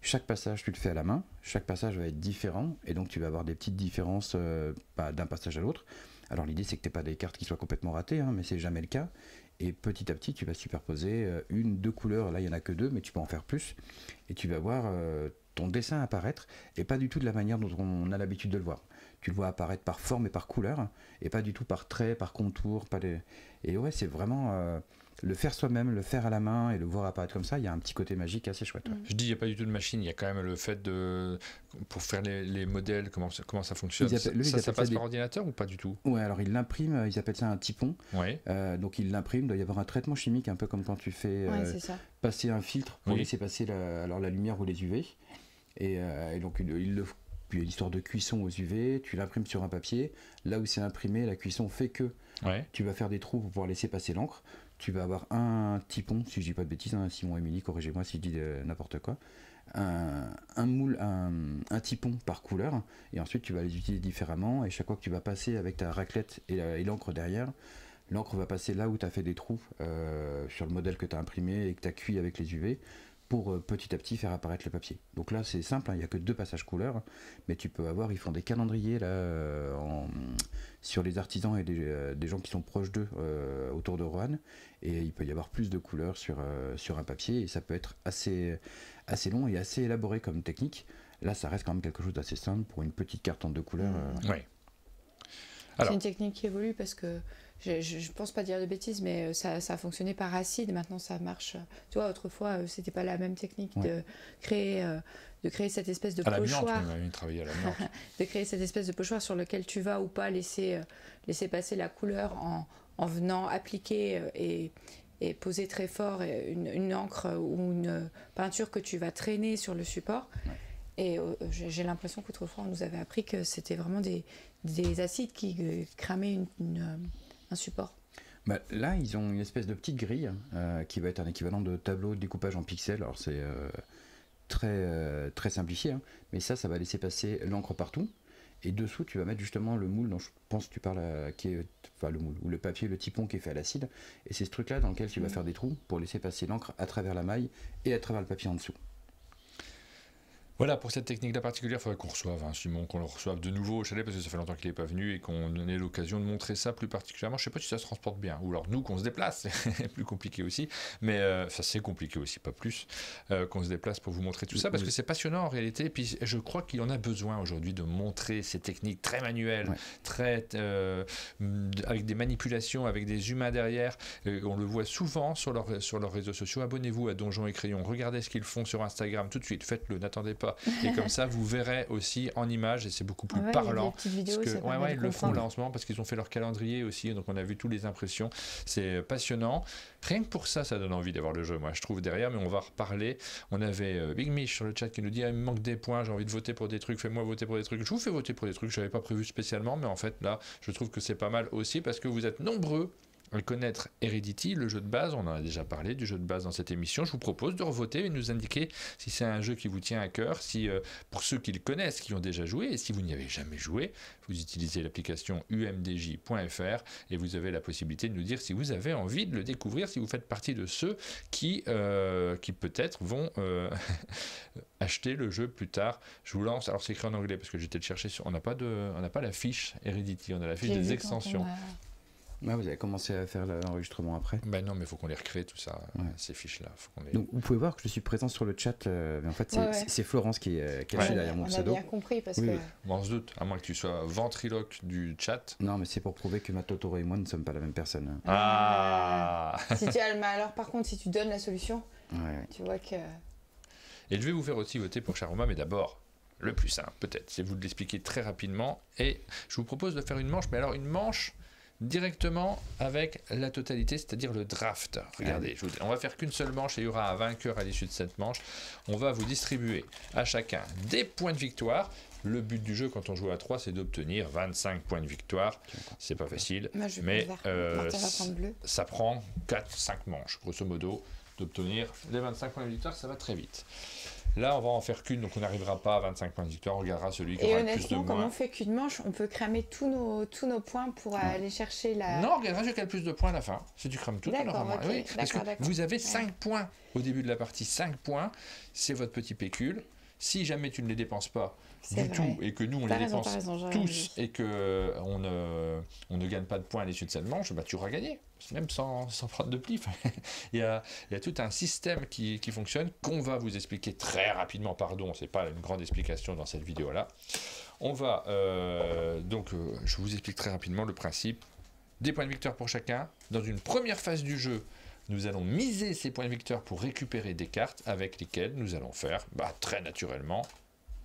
Chaque passage tu le fais à la main, chaque passage va être différent, et donc tu vas avoir des petites différences d'un passage à l'autre. Alors l'idée c'est que tu n'aies pas des cartes qui soient complètement ratées, mais c'est jamais le cas. Et petit à petit, tu vas superposer deux couleurs. Là, il n'y en a que deux, mais tu peux en faire plus. Et tu vas voir ton dessin apparaître, et pas du tout de la manière dont on a l'habitude de le voir. Tu le vois apparaître par forme et par couleur, et pas du tout par trait, par contour. Et ouais, c'est vraiment le faire soi-même, le faire à la main et le voir apparaître comme ça. Il y a un petit côté magique assez chouette. Ouais. Je dis, il n'y a pas du tout de machine. Il y a quand même le fait pour faire les modèles, comment ça fonctionne. Ça passe par ordinateur ou pas du tout? Ouais, alors ils l'impriment, ils appellent ça un typon. Ouais. Donc ils l'impriment, il doit y avoir un traitement chimique, un peu comme quand tu fais passer un filtre pour laisser passer la lumière ou les UV. Et donc puis il y a l'histoire de cuisson aux UV, tu l'imprimes sur un papier. Là où c'est imprimé, la cuisson fait que tu vas faire des trous pour pouvoir laisser passer l'encre. Tu vas avoir un typon, si je dis pas de bêtises, Simon et Émilie, corrigez-moi si je dis n'importe quoi. Un moule, un typon par couleur, et ensuite tu vas les utiliser différemment, et chaque fois que tu vas passer avec ta raclette et l'encre derrière, l'encre va passer là où tu as fait des trous sur le modèle que tu as imprimé et que tu as cuit avec les UV pour petit à petit faire apparaître le papier. Donc là c'est simple, il n'y a que 2 passages couleurs, mais tu peux avoir, ils font des calendriers là sur les artisans et des gens qui sont proches d'eux autour de Roanne, et il peut y avoir plus de couleurs sur un papier, et ça peut être assez long et assez élaboré comme technique. Là ça reste quand même quelque chose d'assez simple pour une petite carte en 2 couleurs. C'est une technique qui évolue parce que je pense pas dire de bêtises, mais ça a fonctionné par acide, maintenant ça marche. Tu vois, autrefois c'était pas la même technique de créer cette espèce de pochoir. De créer cette espèce de pochoir sur lequel tu vas ou pas laisser passer la couleur en venant appliquer et poser très fort une encre ou une peinture que tu vas traîner sur le support. Et j'ai l'impression qu'autrefois on nous avait appris que c'était vraiment des acides qui cramaient un support. Là, ils ont une espèce de petite grille qui va être un équivalent de tableau de découpage en pixels. Alors c'est très simplifié, mais ça va laisser passer l'encre partout. Et dessous, tu vas mettre justement le moule dont je pense que tu parles, le moule, ou le papier, le typon qui est fait à l'acide. Et c'est ce truc-là dans lequel tu vas faire des trous pour laisser passer l'encre à travers la maille et à travers le papier en dessous. Voilà, pour cette technique-là particulière, il faudrait qu'on reçoive Simon, qu'on le reçoive de nouveau au chalet, parce que ça fait longtemps qu'il n'est pas venu et qu'on ait l'occasion de montrer ça plus particulièrement. Je ne sais pas si ça se transporte bien, ou alors nous, qu'on se déplace, c'est plus compliqué aussi, mais ça c'est compliqué aussi, pas plus, qu'on se déplace pour vous montrer tout ça, parce que c'est passionnant en réalité, et puis je crois qu'il en a besoin aujourd'hui de montrer ces techniques très manuelles, très, avec des manipulations, avec des humains derrière. On le voit souvent sur leurs réseaux sociaux. Abonnez-vous à Donjons et Crayons, regardez ce qu'ils font sur Instagram tout de suite, faites-le, n'attendez pas. Et comme ça, vous verrez aussi en images, et c'est beaucoup plus parlant. Vidéos, parce que, ils le font là en ce moment parce qu'ils ont fait leur calendrier aussi, donc on a vu toutes les impressions. C'est passionnant. Rien que pour ça, ça donne envie d'avoir le jeu, moi je trouve derrière, mais on va reparler. On avait Big Mich sur le chat qui nous dit il me manque des points, j'ai envie de voter pour des trucs, fais-moi voter pour des trucs. Je vous fais voter pour des trucs que je n'avais pas prévu spécialement, mais en fait là, je trouve que c'est pas mal aussi parce que vous êtes nombreux à connaître Heredity, le jeu de base. On en a déjà parlé du jeu de base dans cette émission. Je vous propose de revoter et nous indiquer si c'est un jeu qui vous tient à cœur, si pour ceux qui le connaissent, qui ont déjà joué, et si vous n'y avez jamais joué, vous utilisez l'application umdj.fr et vous avez la possibilité de nous dire si vous avez envie de le découvrir, si vous faites partie de ceux qui peut-être vont acheter le jeu plus tard. Je vous lance. Alors c'est écrit en anglais parce que j'étais le chercher on n'a pas la fiche Heredity, on a la fiche des extensions. Ouais, vous avez commencé à faire l'enregistrement après. Ben non, mais il faut qu'on les recrée, tout ça, ces fiches-là. Donc, vous pouvez voir que je suis présent sur le chat, mais en fait, c'est Florence qui est cachée derrière mon pseudo. On a bien compris, parce que... On se doute, à moins que tu sois ventriloque du chat. Non, mais c'est pour prouver que Matotoro et moi ne sommes pas la même personne. Si tu as le mal, alors par contre, si tu donnes la solution, tu vois que... Et je vais vous faire aussi voter pour Charoma, mais d'abord, le plus simple, peut-être, c'est vous de l'expliquer très rapidement. Et je vous propose de faire une manche, mais alors une manche directement avec la totalité, c'est-à-dire le draft. Regardez, on va faire qu'une seule manche et il y aura un vainqueur à l'issue de cette manche. On va vous distribuer à chacun des points de victoire. Le but du jeu quand on joue à 3, c'est d'obtenir 25 points de victoire. C'est pas facile, mais ça prend 4-5 manches, grosso modo, d'obtenir les 25 points de victoire, ça va très vite. Là, on va en faire qu'une, donc on n'arrivera pas à 25 points de victoire. On regardera celui qui aura le plus de points. Et honnêtement, comme on fait qu'une manche, on peut cramer tous nos points pour aller chercher la... Non, on regardera celui qui a le plus de points à la fin. Si tu crames tout, normalement. Oui, parce que vous avez 5 points au début de la partie. 5 points, c'est votre petit pécule. Si jamais tu ne les dépenses pas du tout, et que nous on les dépense tous, et qu'on ne gagne pas de points à l'issue de cette manche, bah, tu auras gagné, même sans prendre de pli. il y a tout un système qui fonctionne, qu'on va vous expliquer très rapidement. Pardon, c'est pas une grande explication dans cette vidéo-là. On va, je vous explique très rapidement le principe. Des points de victoire pour chacun. Dans une première phase du jeu, nous allons miser ces points de victoire pour récupérer des cartes avec lesquelles nous allons faire, très naturellement,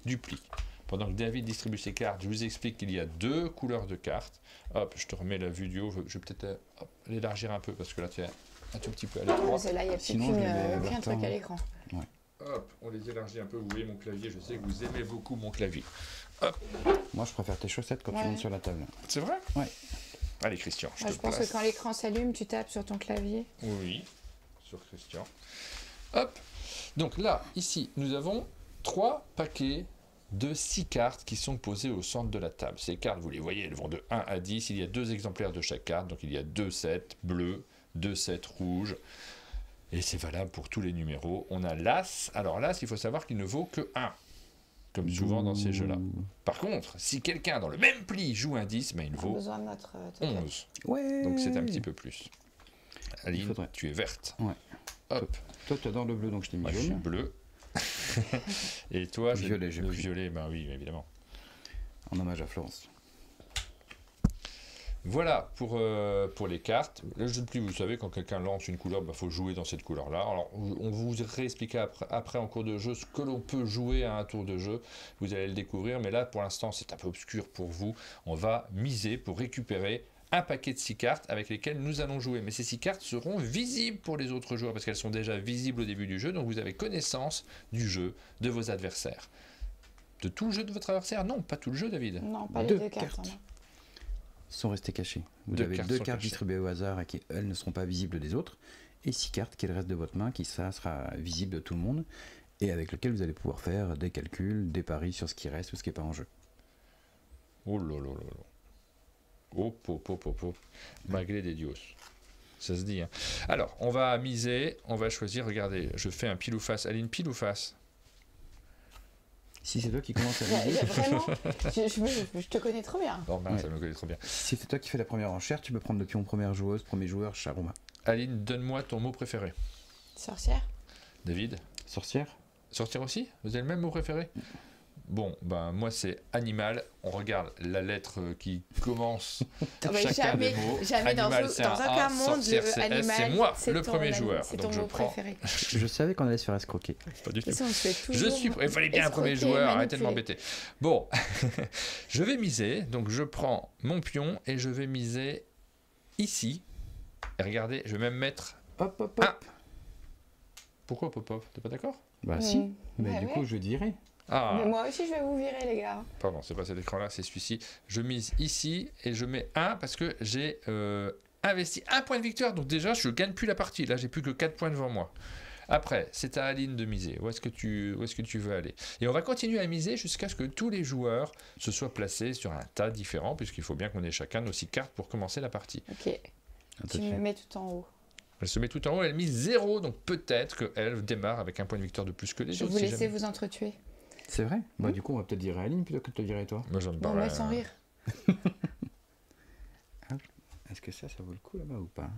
du pli. Pendant que David distribue ses cartes, je vous explique qu'il y a 2 couleurs de cartes. Hop, je te remets la vidéo. Je vais peut-être l'élargir un peu parce que là, tu es un tout petit peu à l'étroit. Là, il y a plus qu'un truc à l'écran. Ouais. Hop, on les élargit un peu. Vous voyez mon clavier. Je sais que vous aimez beaucoup mon clavier. Hop. Moi, je préfère tes chaussettes quand tu montes sur la table. C'est vrai ? Ouais. Allez, Christian, je pense que quand l'écran s'allume, tu tapes sur ton clavier. Oui, sur Christian. Hop. Donc là, ici, nous avons 3 paquets de 6 cartes qui sont posées au centre de la table. Ces cartes, vous les voyez, elles vont de 1 à 10. Il y a 2 exemplaires de chaque carte. Donc il y a 2 sets bleus, 2 sets rouges. Et c'est valable pour tous les numéros. On a l'As. Alors l'As, il faut savoir qu'il ne vaut que 1. Comme souvent dans ces jeux-là. Par contre, si quelqu'un dans le même pli joue un 10, il vaut 11. Ouais. Donc c'est un petit peu plus. Aline, tu es verte. Ouais. Hop. Toi, tu adores le bleu, donc je t'ai mis jaune. Je suis bleu. Et toi, violet, le violet, ben oui, évidemment. En hommage à Florence. Voilà pour les cartes. Le jeu de pli, vous savez, quand quelqu'un lance une couleur, il faut jouer dans cette couleur-là. Alors, on vous réexpliquera après en cours de jeu ce que l'on peut jouer à un tour de jeu. Vous allez le découvrir, mais là, pour l'instant, c'est un peu obscur pour vous. On va miser pour récupérer un paquet de 6 cartes avec lesquelles nous allons jouer. Mais ces 6 cartes seront visibles pour les autres joueurs parce qu'elles sont déjà visibles au début du jeu, donc vous avez connaissance du jeu de vos adversaires. De tout le jeu de votre adversaire ? Non, pas tout le jeu, David. Non, pas les 2 cartes. Sont restées cachées. Vous avez 2 cartes distribuées au hasard et qui, elles, ne seront pas visibles des autres, et 6 cartes qui restent de votre main, qui ça sera visible de tout le monde, et avec lesquelles vous allez pouvoir faire des calculs, des paris sur ce qui reste ou ce qui n'est pas en jeu. Oh là là là là. Oh. Malgré des dios. Ça se dit. Hein. Alors, on va miser, on va choisir, regardez, je fais un pile ou face. Aline, pile ou face ? Si c'est toi qui commence à miser... Vraiment, je te connais trop bien. Non, ben, ça me connaît trop bien. Si c'est toi qui fais la première enchère, tu peux prendre le pion première joueuse, premier joueur, chat roumain. Aline, donne-moi ton mot préféré. Sorcière. David? Sorcière. Sorcière aussi? Vous avez le même mot préféré? Bon, ben moi c'est animal. On regarde la lettre qui commence chacun des mots. Jamais animal, dans aucun monde, animal, c'est moi le premier joueur. C'est ton mot préféré. Je savais qu'on allait se faire escroquer. Pas du tout. Je suis. Il fallait bien un premier joueur. Arrêtez de m'embêter. Bon, je vais miser. Donc je prends mon pion et je vais miser ici. Et regardez, je vais même mettre. Hop, hop, hop. Ah. Pourquoi pop hop? T'es pas d'accord? Bah si. Mais du coup je dirais. Ah. Mais moi aussi je vais vous virer les gars. Pardon, c'est pas cet écran là, c'est celui-ci. Je mise ici et je mets 1 parce que j'ai investi 1 point de victoire. Donc déjà je gagne plus la partie. Là j'ai plus que 4 points devant moi. Après, c'est à Aline de miser. Où est-ce que tu veux aller? Et on va continuer à miser jusqu'à ce que tous les joueurs se soient placés sur un tas différent, puisqu'il faut bien qu'on ait chacun nos 6 cartes pour commencer la partie. Ok. Tu me mets tout en haut. Elle se met tout en haut, elle mise 0, donc peut-être qu'elle démarre avec 1 point de victoire de plus que les autres. Je vais vous laisser vous entretuer. C'est vrai? Bah du coup on va peut-être dire à Aline plutôt que de te dire toi. Moi j'aime pas. Bon, mais sans rire. Est-ce que ça vaut le coup là-bas ou pas?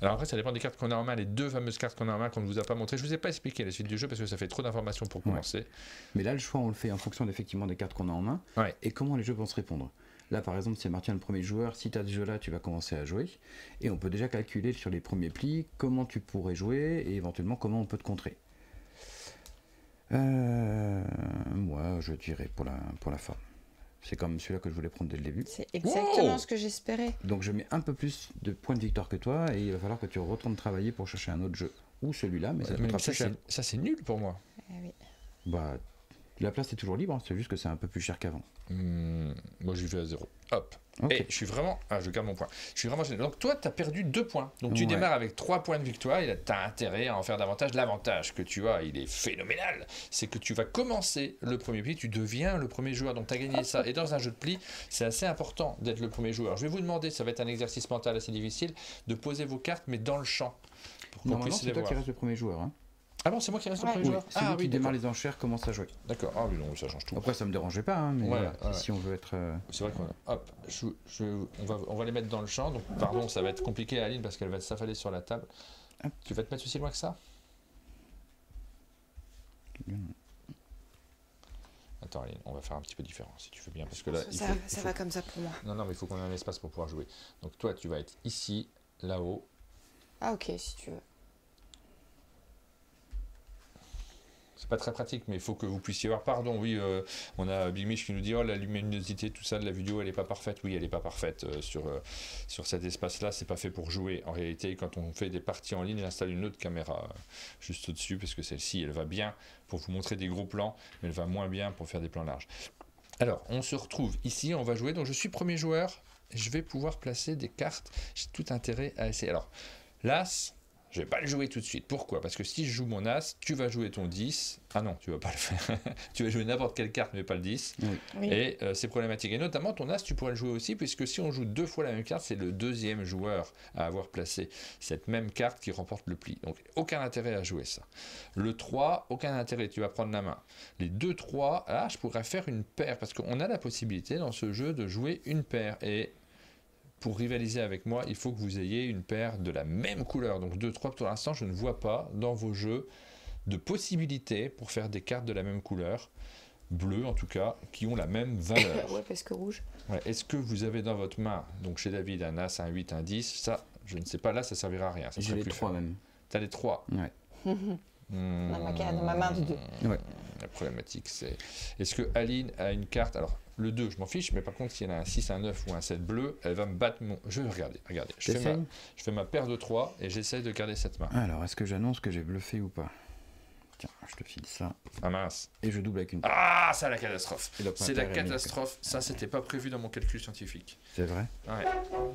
Alors après ça dépend des cartes qu'on a en main, les 2 fameuses cartes qu'on a en main qu'on ne vous a pas montrées. Je ne vous ai pas expliqué la suite du jeu parce que ça fait trop d'informations pour commencer. Mais là le choix on le fait en fonction effectivement des cartes qu'on a en main et comment les jeux vont se répondre. Là par exemple c'est Martien le premier joueur, si tu as ce jeu là tu vas commencer à jouer et on peut déjà calculer sur les premiers plis comment tu pourrais jouer et éventuellement comment on peut te contrer. Moi je dirais pour la forme. C'est comme celui-là que je voulais prendre dès le début. C'est exactement ce que j'espérais. Donc je mets un peu plus de points de victoire que toi et il va falloir que tu retournes travailler pour chercher un autre jeu. Ou celui-là, mais ça te coûtera plus cher. Ça c'est nul pour moi. Oui. Bah, la place est toujours libre, hein, c'est juste que c'est un peu plus cher qu'avant. Moi j'y vais à 0. Hop. Okay. Et je suis vraiment... Ah, je garde mon point. Je suis vraiment gêné. Donc toi, tu as perdu 2 points. Donc tu démarres avec 3 points de victoire. Tu as intérêt à en faire davantage. L'avantage que tu as, il est phénoménal. C'est que tu vas commencer le premier pli. Tu deviens le premier joueur. Donc tu as gagné ça. Et dans un jeu de pli, c'est assez important d'être le premier joueur. Je vais vous demander, ça va être un exercice mental assez difficile, de poser vos cartes, mais dans le champ. Pour qu'on puisse les voir. C'est toi qui reste le premier joueur. Hein. Ah bon, c'est moi qui reste le premier joueur. Celui qui démarre les enchères commence à jouer. D'accord. Ah oui, non, ça change tout. Après, ça me dérangeait pas, hein, mais si on veut être. C'est vrai qu'on hop, on va les mettre dans le champ. Donc, pardon, ça va être compliqué, Aline, parce qu'elle va s'affaler sur la table. Hop. Tu vas te mettre aussi loin que ça? Attends, Aline, on va faire un petit peu différent, si tu veux bien, parce que là, ça va comme ça pour moi. Non, mais il faut qu'on ait un espace pour pouvoir jouer. Donc toi, tu vas être ici, là-haut. Ah ok, si tu veux. C'est pas très pratique, mais il faut que vous puissiez voir. Pardon, oui, on a Big Mich qui nous dit oh, la luminosité, tout ça de la vidéo, elle n'est pas parfaite. Oui, elle n'est pas parfaite sur cet espace-là. C'est pas fait pour jouer. En réalité, quand on fait des parties en ligne, il installe une autre caméra juste au-dessus, parce que celle-ci, elle va bien pour vous montrer des gros plans, mais elle va moins bien pour faire des plans larges. Alors, on se retrouve ici, on va jouer. Donc, je suis premier joueur. Je vais pouvoir placer des cartes. J'ai tout intérêt à essayer. Alors, l'As. Je ne vais pas le jouer tout de suite. Pourquoi? Parce que si je joue mon As, tu vas jouer ton 10. Ah non, tu ne vas pas le faire. Tu vas jouer n'importe quelle carte, mais pas le 10. Oui. Et c'est problématique. Et notamment, ton As, tu pourrais le jouer aussi, puisque si on joue 2 fois la même carte, c'est le deuxième joueur à avoir placé cette même carte qui remporte le pli. Donc, aucun intérêt à jouer ça. Le 3, aucun intérêt. Tu vas prendre la main. Les 2, 3, là, je pourrais faire une paire, parce qu'on a la possibilité dans ce jeu de jouer une paire. Et pour rivaliser avec moi, il faut que vous ayez une paire de la même couleur. Donc 2, 3, pour l'instant, je ne vois pas dans vos jeux de possibilités pour faire des cartes de la même couleur, bleu en tout cas, qui ont la même valeur. Ouais, parce que rouge. Ouais. Est-ce que vous avez dans votre main, donc chez David, un As, un 8, un 10? Ça, je ne sais pas, là, ça ne servira à rien. J'ai les 3 même. Tu as les 3? Ouais. Dans ma main de 2. Ouais. La problématique, c'est... Est-ce que Aline a une carte? Alors, le 2, je m'en fiche, mais par contre, si elle a un 6, un 9 ou un 7 bleu, elle va me battre mon... Je vais regarder. Je fais ma paire de 3 et j'essaie de garder cette main. Alors, est-ce que j'annonce que j'ai bluffé ou pas? Tiens, je te file ça. Ah mince. Et je double avec une paire. Ah, ça, la catastrophe. C'est la catastrophe. Ça, c'était pas prévu dans mon calcul scientifique. C'est vrai? Ouais.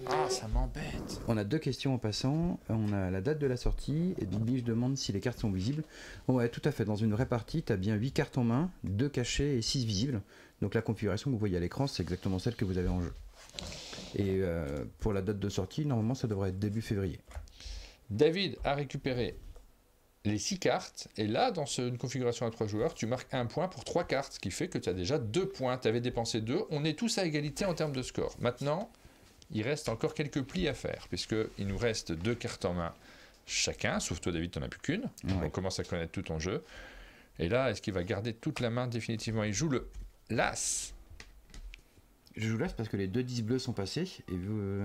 Ah, ça m'embête. On a 2 questions en passant. On a la date de la sortie et Big Biche demande si les cartes sont visibles. Ouais, tout à fait. Dans une vraie partie, tu as bien 8 cartes en main, 2 cachées et 6 visibles. Donc la configuration que vous voyez à l'écran, c'est exactement celle que vous avez en jeu. Et pour la date de sortie, normalement, ça devrait être début février. David a récupéré les 6 cartes, et là, dans une configuration à 3 joueurs, tu marques 1 point pour 3 cartes, ce qui fait que tu as déjà 2 points. Tu avais dépensé 2, on est tous à égalité en termes de score. Maintenant, il reste encore quelques plis à faire, puisqu'il nous reste 2 cartes en main chacun, sauf toi David, tu n'en as plus qu'une. Ouais. On commence à connaître tout ton jeu. Et là, est-ce qu'il va garder toute la main définitivement? Il joue le l'As. Je joue l'As parce que les 2 10 bleus sont passés, et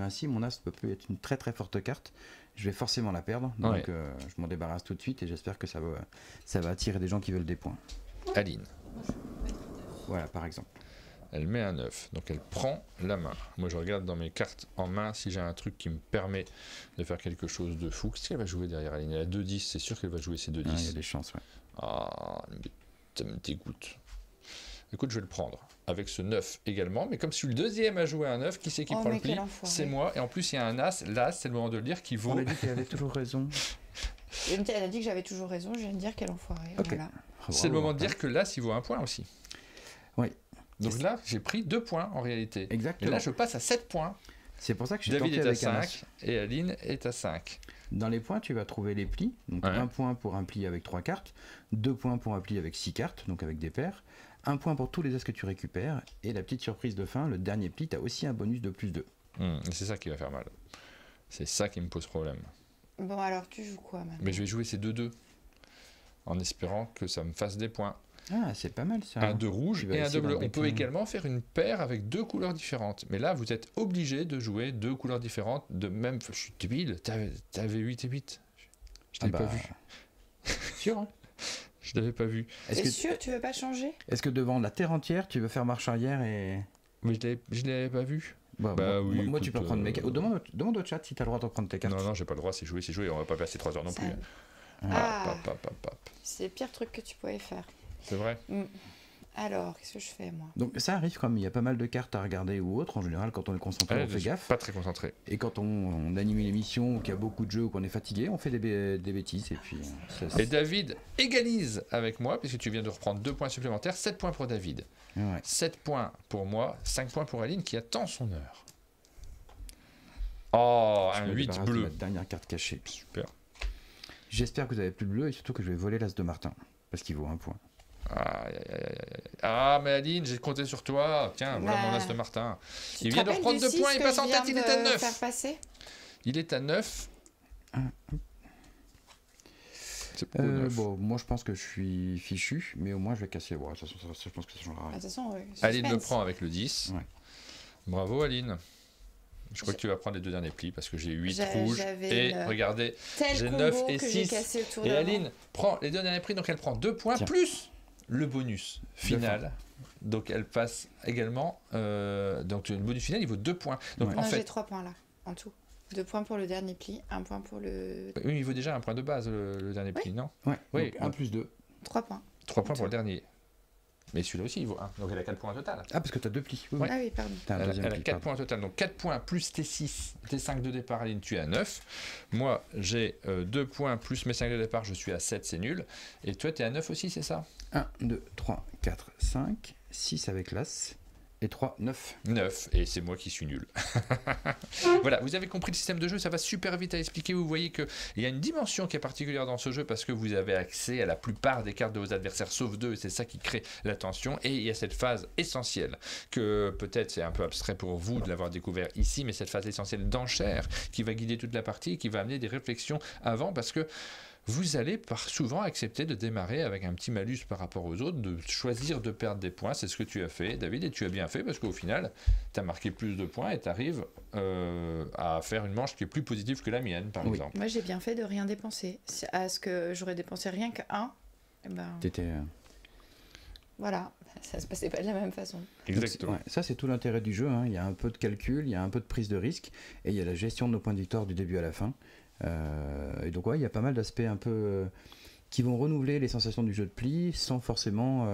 ainsi mon As peut plus être une très très forte carte. Je vais forcément la perdre, donc je m'en débarrasse tout de suite et j'espère que ça va attirer des gens qui veulent des points. Aline. Voilà, par exemple. Elle met un 9, donc elle prend la main. Moi je regarde dans mes cartes en main si j'ai un truc qui me permet de faire quelque chose de fou. Qu'est-ce qu'elle va jouer derrière Aline? Elle a 2-10, c'est sûr qu'elle va jouer ces 2-10. Il y a des chances, ouais. Ah, ça me dégoûte. Écoute, je vais le prendre avec ce 9 également, mais comme si le deuxième a joué un 9, qui c'est qui prend le pli? C'est moi, et en plus il y a un As, l'As, c'est le moment de le dire, qui vaut... On a dit qu'elle avait toujours raison. Elle a dit que j'avais toujours raison, je viens de dire qu'elle enfoirée. Okay. Voilà. C'est le moment de dire que l'As, il vaut un point aussi. Oui. Donc là, j'ai pris 2 points en réalité. Exactement. Et là, je passe à 7 points. C'est pour ça que je suis David tenté est à avec 5 et Aline est à 5. Dans les points, tu vas trouver les plis. Donc 1 point pour un pli avec 3 cartes, 2 points pour un pli avec 6 cartes, donc avec des paires, 1 point pour tous les as que tu récupères, et la petite surprise de fin, le dernier pli, tu as aussi un bonus de plus 2. Et c'est ça qui va faire mal. C'est ça qui me pose problème. Bon, alors tu joues quoi maintenant? Mais je vais jouer ces 2-2, en espérant que ça me fasse des points. Ah, c'est pas mal ça. Un de rouge et un de bleu. On peut également faire une paire avec 2 couleurs différentes. Mais là, vous êtes obligé de jouer 2 couleurs différentes. De même, je suis débile. T'avais 8 et 8. Je t'avais pas vu. Sûr, hein? Je t'avais pas vu. Est-ce que sûr, tu veux pas changer? Est-ce que devant la terre entière, tu veux faire marche arrière et... Mais je l'avais pas vu. Bah oui, moi, tu peux prendre mes cartes. Demande au chat si tu as le droit de prendre tes cartes. Non, j'ai pas le droit, c'est joué. On va pas passer 3 heures non plus. C'est le pire truc que tu pouvais faire. C'est vrai. Alors, qu'est-ce que je fais, moi? Donc ça arrive comme il y a pas mal de cartes à regarder ou autre. En général, quand on est concentré, on fait gaffe. Pas très concentré. Et quand on anime une émission ou qu'il y a beaucoup de jeux ou qu'on est fatigué, on fait des bêtises. Et puis. Et David égalise avec moi, puisque tu viens de reprendre 2 points supplémentaires. 7 points pour David. Ouais. 7 points pour moi, 5 points pour Aline qui attend son heure. Oh, un 8 bleu. Ma dernière carte cachée. Super. J'espère que vous avez plus de bleu et surtout que je vais voler l'as de Martin. Parce qu'il vaut 1 point. Ah, mais Aline, j'ai compté sur toi. Tiens, voilà mon as de Martin. Il vient de reprendre 2 points, il passe en tête, il est à 9. Il est à 9. Bon, moi je pense que je suis fichu, mais au moins je vais casser. Ouais, de toute façon, je pense que ça changera rien. Aline le prend avec le 10. Ouais. Bravo Aline. Je crois que tu vas prendre les 2 derniers plis parce que j'ai 8 rouges. Et regardez, j'ai 9 et 6. Et Aline prend les 2 derniers prix, donc elle prend 2 points plus le bonus final. Donc elle passe également. Donc le bonus final, il vaut 2 points. Donc en fait, j'ai 3 points là, en tout. 2 points pour le dernier pli, 1 point pour le. Oui, il vaut déjà 1 point de base le dernier pli, non? Oui, 1 plus 2. 3 points. 3 points pour le dernier. Mais celui-là aussi, il vaut 1. Donc elle a 4 points au total. Ah, parce que tu as 2 plis. Oui. Ah oui, pardon. Elle a 4 points au total. Donc 4 points plus tes 6, tes 5 de départ, Aline, tu es à 9. Moi, j'ai 2 points plus mes 5 de départ, je suis à 7, c'est nul. Et toi, tu es à 9 aussi, c'est ça? 1, 2, 3, 4, 5, 6 avec l'as. Et 3, 9. 9, et c'est moi qui suis nul. Voilà, vous avez compris le système de jeu, ça va super vite à expliquer. Vous voyez qu'il y a une dimension qui est particulière dans ce jeu parce que vous avez accès à la plupart des cartes de vos adversaires, sauf 2, et c'est ça qui crée la tension. Et il y a cette phase essentielle, que peut-être c'est un peu abstrait pour vous de l'avoir découvert ici, mais cette phase essentielle d'enchère qui va guider toute la partie et qui va amener des réflexions avant, parce que vous allez souvent accepter de démarrer avec un petit malus par rapport aux autres, de choisir de perdre des points. C'est ce que tu as fait, David, et tu as bien fait parce qu'au final, tu as marqué plus de points et tu arrives à faire une manche qui est plus positive que la mienne, par exemple. Moi, j'ai bien fait de rien dépenser. À ce que j'aurais dépensé rien qu'un, T'étais... Voilà, ça se passait pas de la même façon. Exactement. Donc, ça, c'est tout l'intérêt du jeu. Hein. Il y a un peu de calcul, il y a un peu de prise de risque, et il y a la gestion de nos points de victoire du début à la fin. Et donc il y a pas mal d'aspects un peu qui vont renouveler les sensations du jeu de pli sans forcément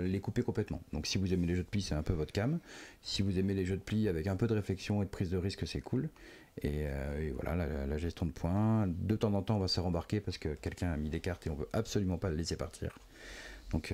les couper complètement. Donc si vous aimez les jeux de pli, c'est un peu votre cam. Si vous aimez les jeux de pli avec un peu de réflexion et de prise de risque, c'est cool. Et voilà, la gestion de points, de temps en temps on va se rembarquer parce que quelqu'un a mis des cartes et on veut absolument pas le laisser partir. Donc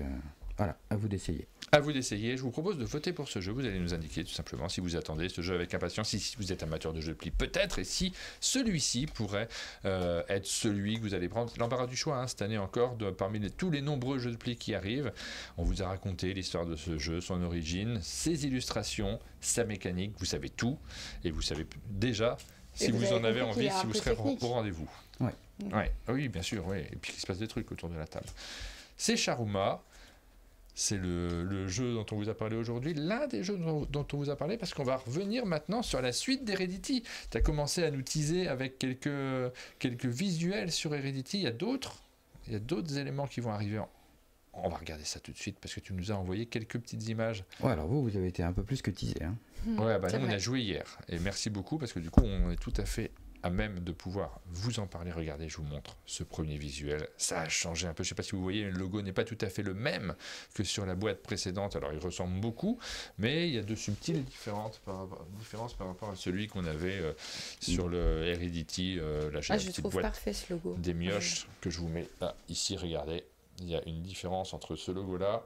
Voilà, à vous d'essayer. À vous d'essayer. Je vous propose de voter pour ce jeu. Vous allez nous indiquer tout simplement si vous attendez ce jeu avec impatience, si vous êtes amateur de jeux de pli peut-être, et si celui-ci pourrait être celui que vous allez prendre. L'embarras du choix, cette année encore, parmi tous les nombreux jeux de pli qui arrivent. On vous a raconté l'histoire de ce jeu, son origine, ses illustrations, sa mécanique. Vous savez tout, et vous savez déjà, si vous en avez envie, si vous serez au rendez-vous. Ouais. Oui, bien sûr, ouais. Et puis il se passe des trucs autour de la table. C'est Sharuma. C'est le jeu dont on vous a parlé aujourd'hui, l'un des jeux dont on vous a parlé, parce qu'on va revenir maintenant sur la suite d'Heredity. Tu as commencé à nous teaser avec quelques visuels sur Heredity. Il y a d'autres éléments qui vont arriver. On va regarder ça tout de suite, parce que tu nous as envoyé quelques petites images. Ouais, alors vous avez été un peu plus que teasé. Hein. Ouais, nous, on a joué hier. Et merci beaucoup, parce que du coup, on est tout à fait à même de pouvoir vous en parler. Regardez, je vous montre ce premier visuel. Ça a changé un peu. Je ne sais pas si vous voyez, le logo n'est pas tout à fait le même que sur la boîte précédente. Alors, il ressemble beaucoup, mais il y a de subtiles différences par rapport à celui qu'on avait sur le Heredity. Je trouve parfait ce logo. Des mioches que je vous mets là, ici. Regardez, il y a une différence entre ce logo-là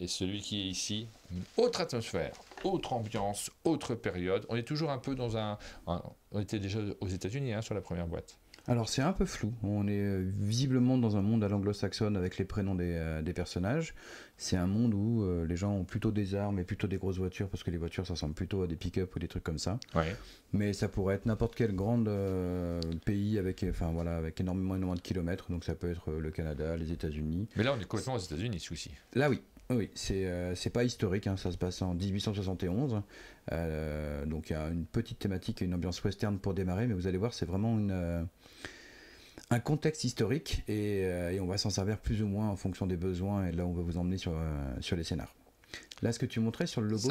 et celui qui est ici. Une autre atmosphère, autre ambiance, autre période. On est toujours un peu dans on était déjà aux États-Unis sur la première boîte. Alors c'est un peu flou. On est visiblement dans un monde à l'anglo-saxonne avec les prénoms des personnages. C'est un monde où les gens ont plutôt des armes et plutôt des grosses voitures, parce que les voitures ça ressemble plutôt à des pick-up ou des trucs comme ça. Ouais. Mais ça pourrait être n'importe quel grand pays avec énormément de kilomètres. Donc ça peut être le Canada, les États-Unis. Mais là on est complètement aux États-Unis ici. Là oui. Oui, c'est pas historique, ça se passe en 1871, donc il y a une petite thématique et une ambiance western pour démarrer, mais vous allez voir, c'est vraiment un contexte historique et on va s'en servir plus ou moins en fonction des besoins, et là on va vous emmener sur les scénars. Là, ce que tu montrais sur le logo...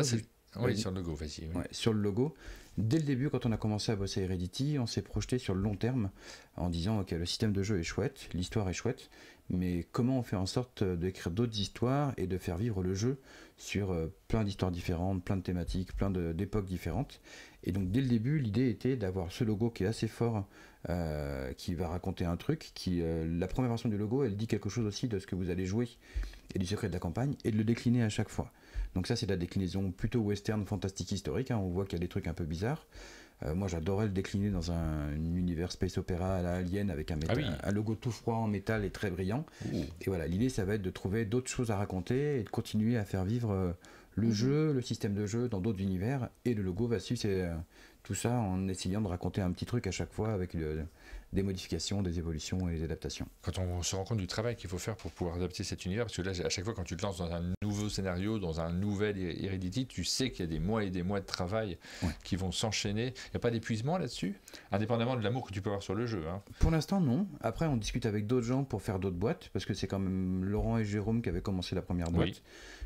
Oui, sur le logo, vas-y. Oui. Ouais, sur le logo, dès le début, quand on a commencé à bosser Heredity, on s'est projeté sur le long terme en disant ok, le système de jeu est chouette, l'histoire est chouette, mais comment on fait en sorte d'écrire d'autres histoires et de faire vivre le jeu sur plein d'histoires différentes, plein de thématiques, plein d'époques différentes. Et donc dès le début, l'idée était d'avoir ce logo qui est assez fort, qui va raconter un truc, la première version du logo, elle dit quelque chose aussi de ce que vous allez jouer et du secret de la campagne, et de le décliner à chaque fois. Donc ça, c'est la déclinaison plutôt western, fantastique, historique. On voit qu'il y a des trucs un peu bizarres. Moi, j'adorais le décliner dans un univers space opéra à la Alien, avec un logo tout froid en métal et très brillant. Et voilà, l'idée, ça va être de trouver d'autres choses à raconter et de continuer à faire vivre le jeu, le système de jeu dans d'autres univers. Et le logo va suivre tout ça en essayant de raconter un petit truc à chaque fois avec des modifications, des évolutions et des adaptations. Quand on se rend compte du travail qu'il faut faire pour pouvoir adapter cet univers, parce que là, à chaque fois quand tu te lances dans un nouveau scénario, dans un nouvel Heredity, tu sais qu'il y a des mois et des mois de travail qui vont s'enchaîner. Il n'y a pas d'épuisement là-dessus, indépendamment de l'amour que tu peux avoir sur le jeu. Pour l'instant, non. Après, on discute avec d'autres gens pour faire d'autres boîtes, parce que c'est quand même Laurent et Jérôme qui avaient commencé la première boîte. Oui.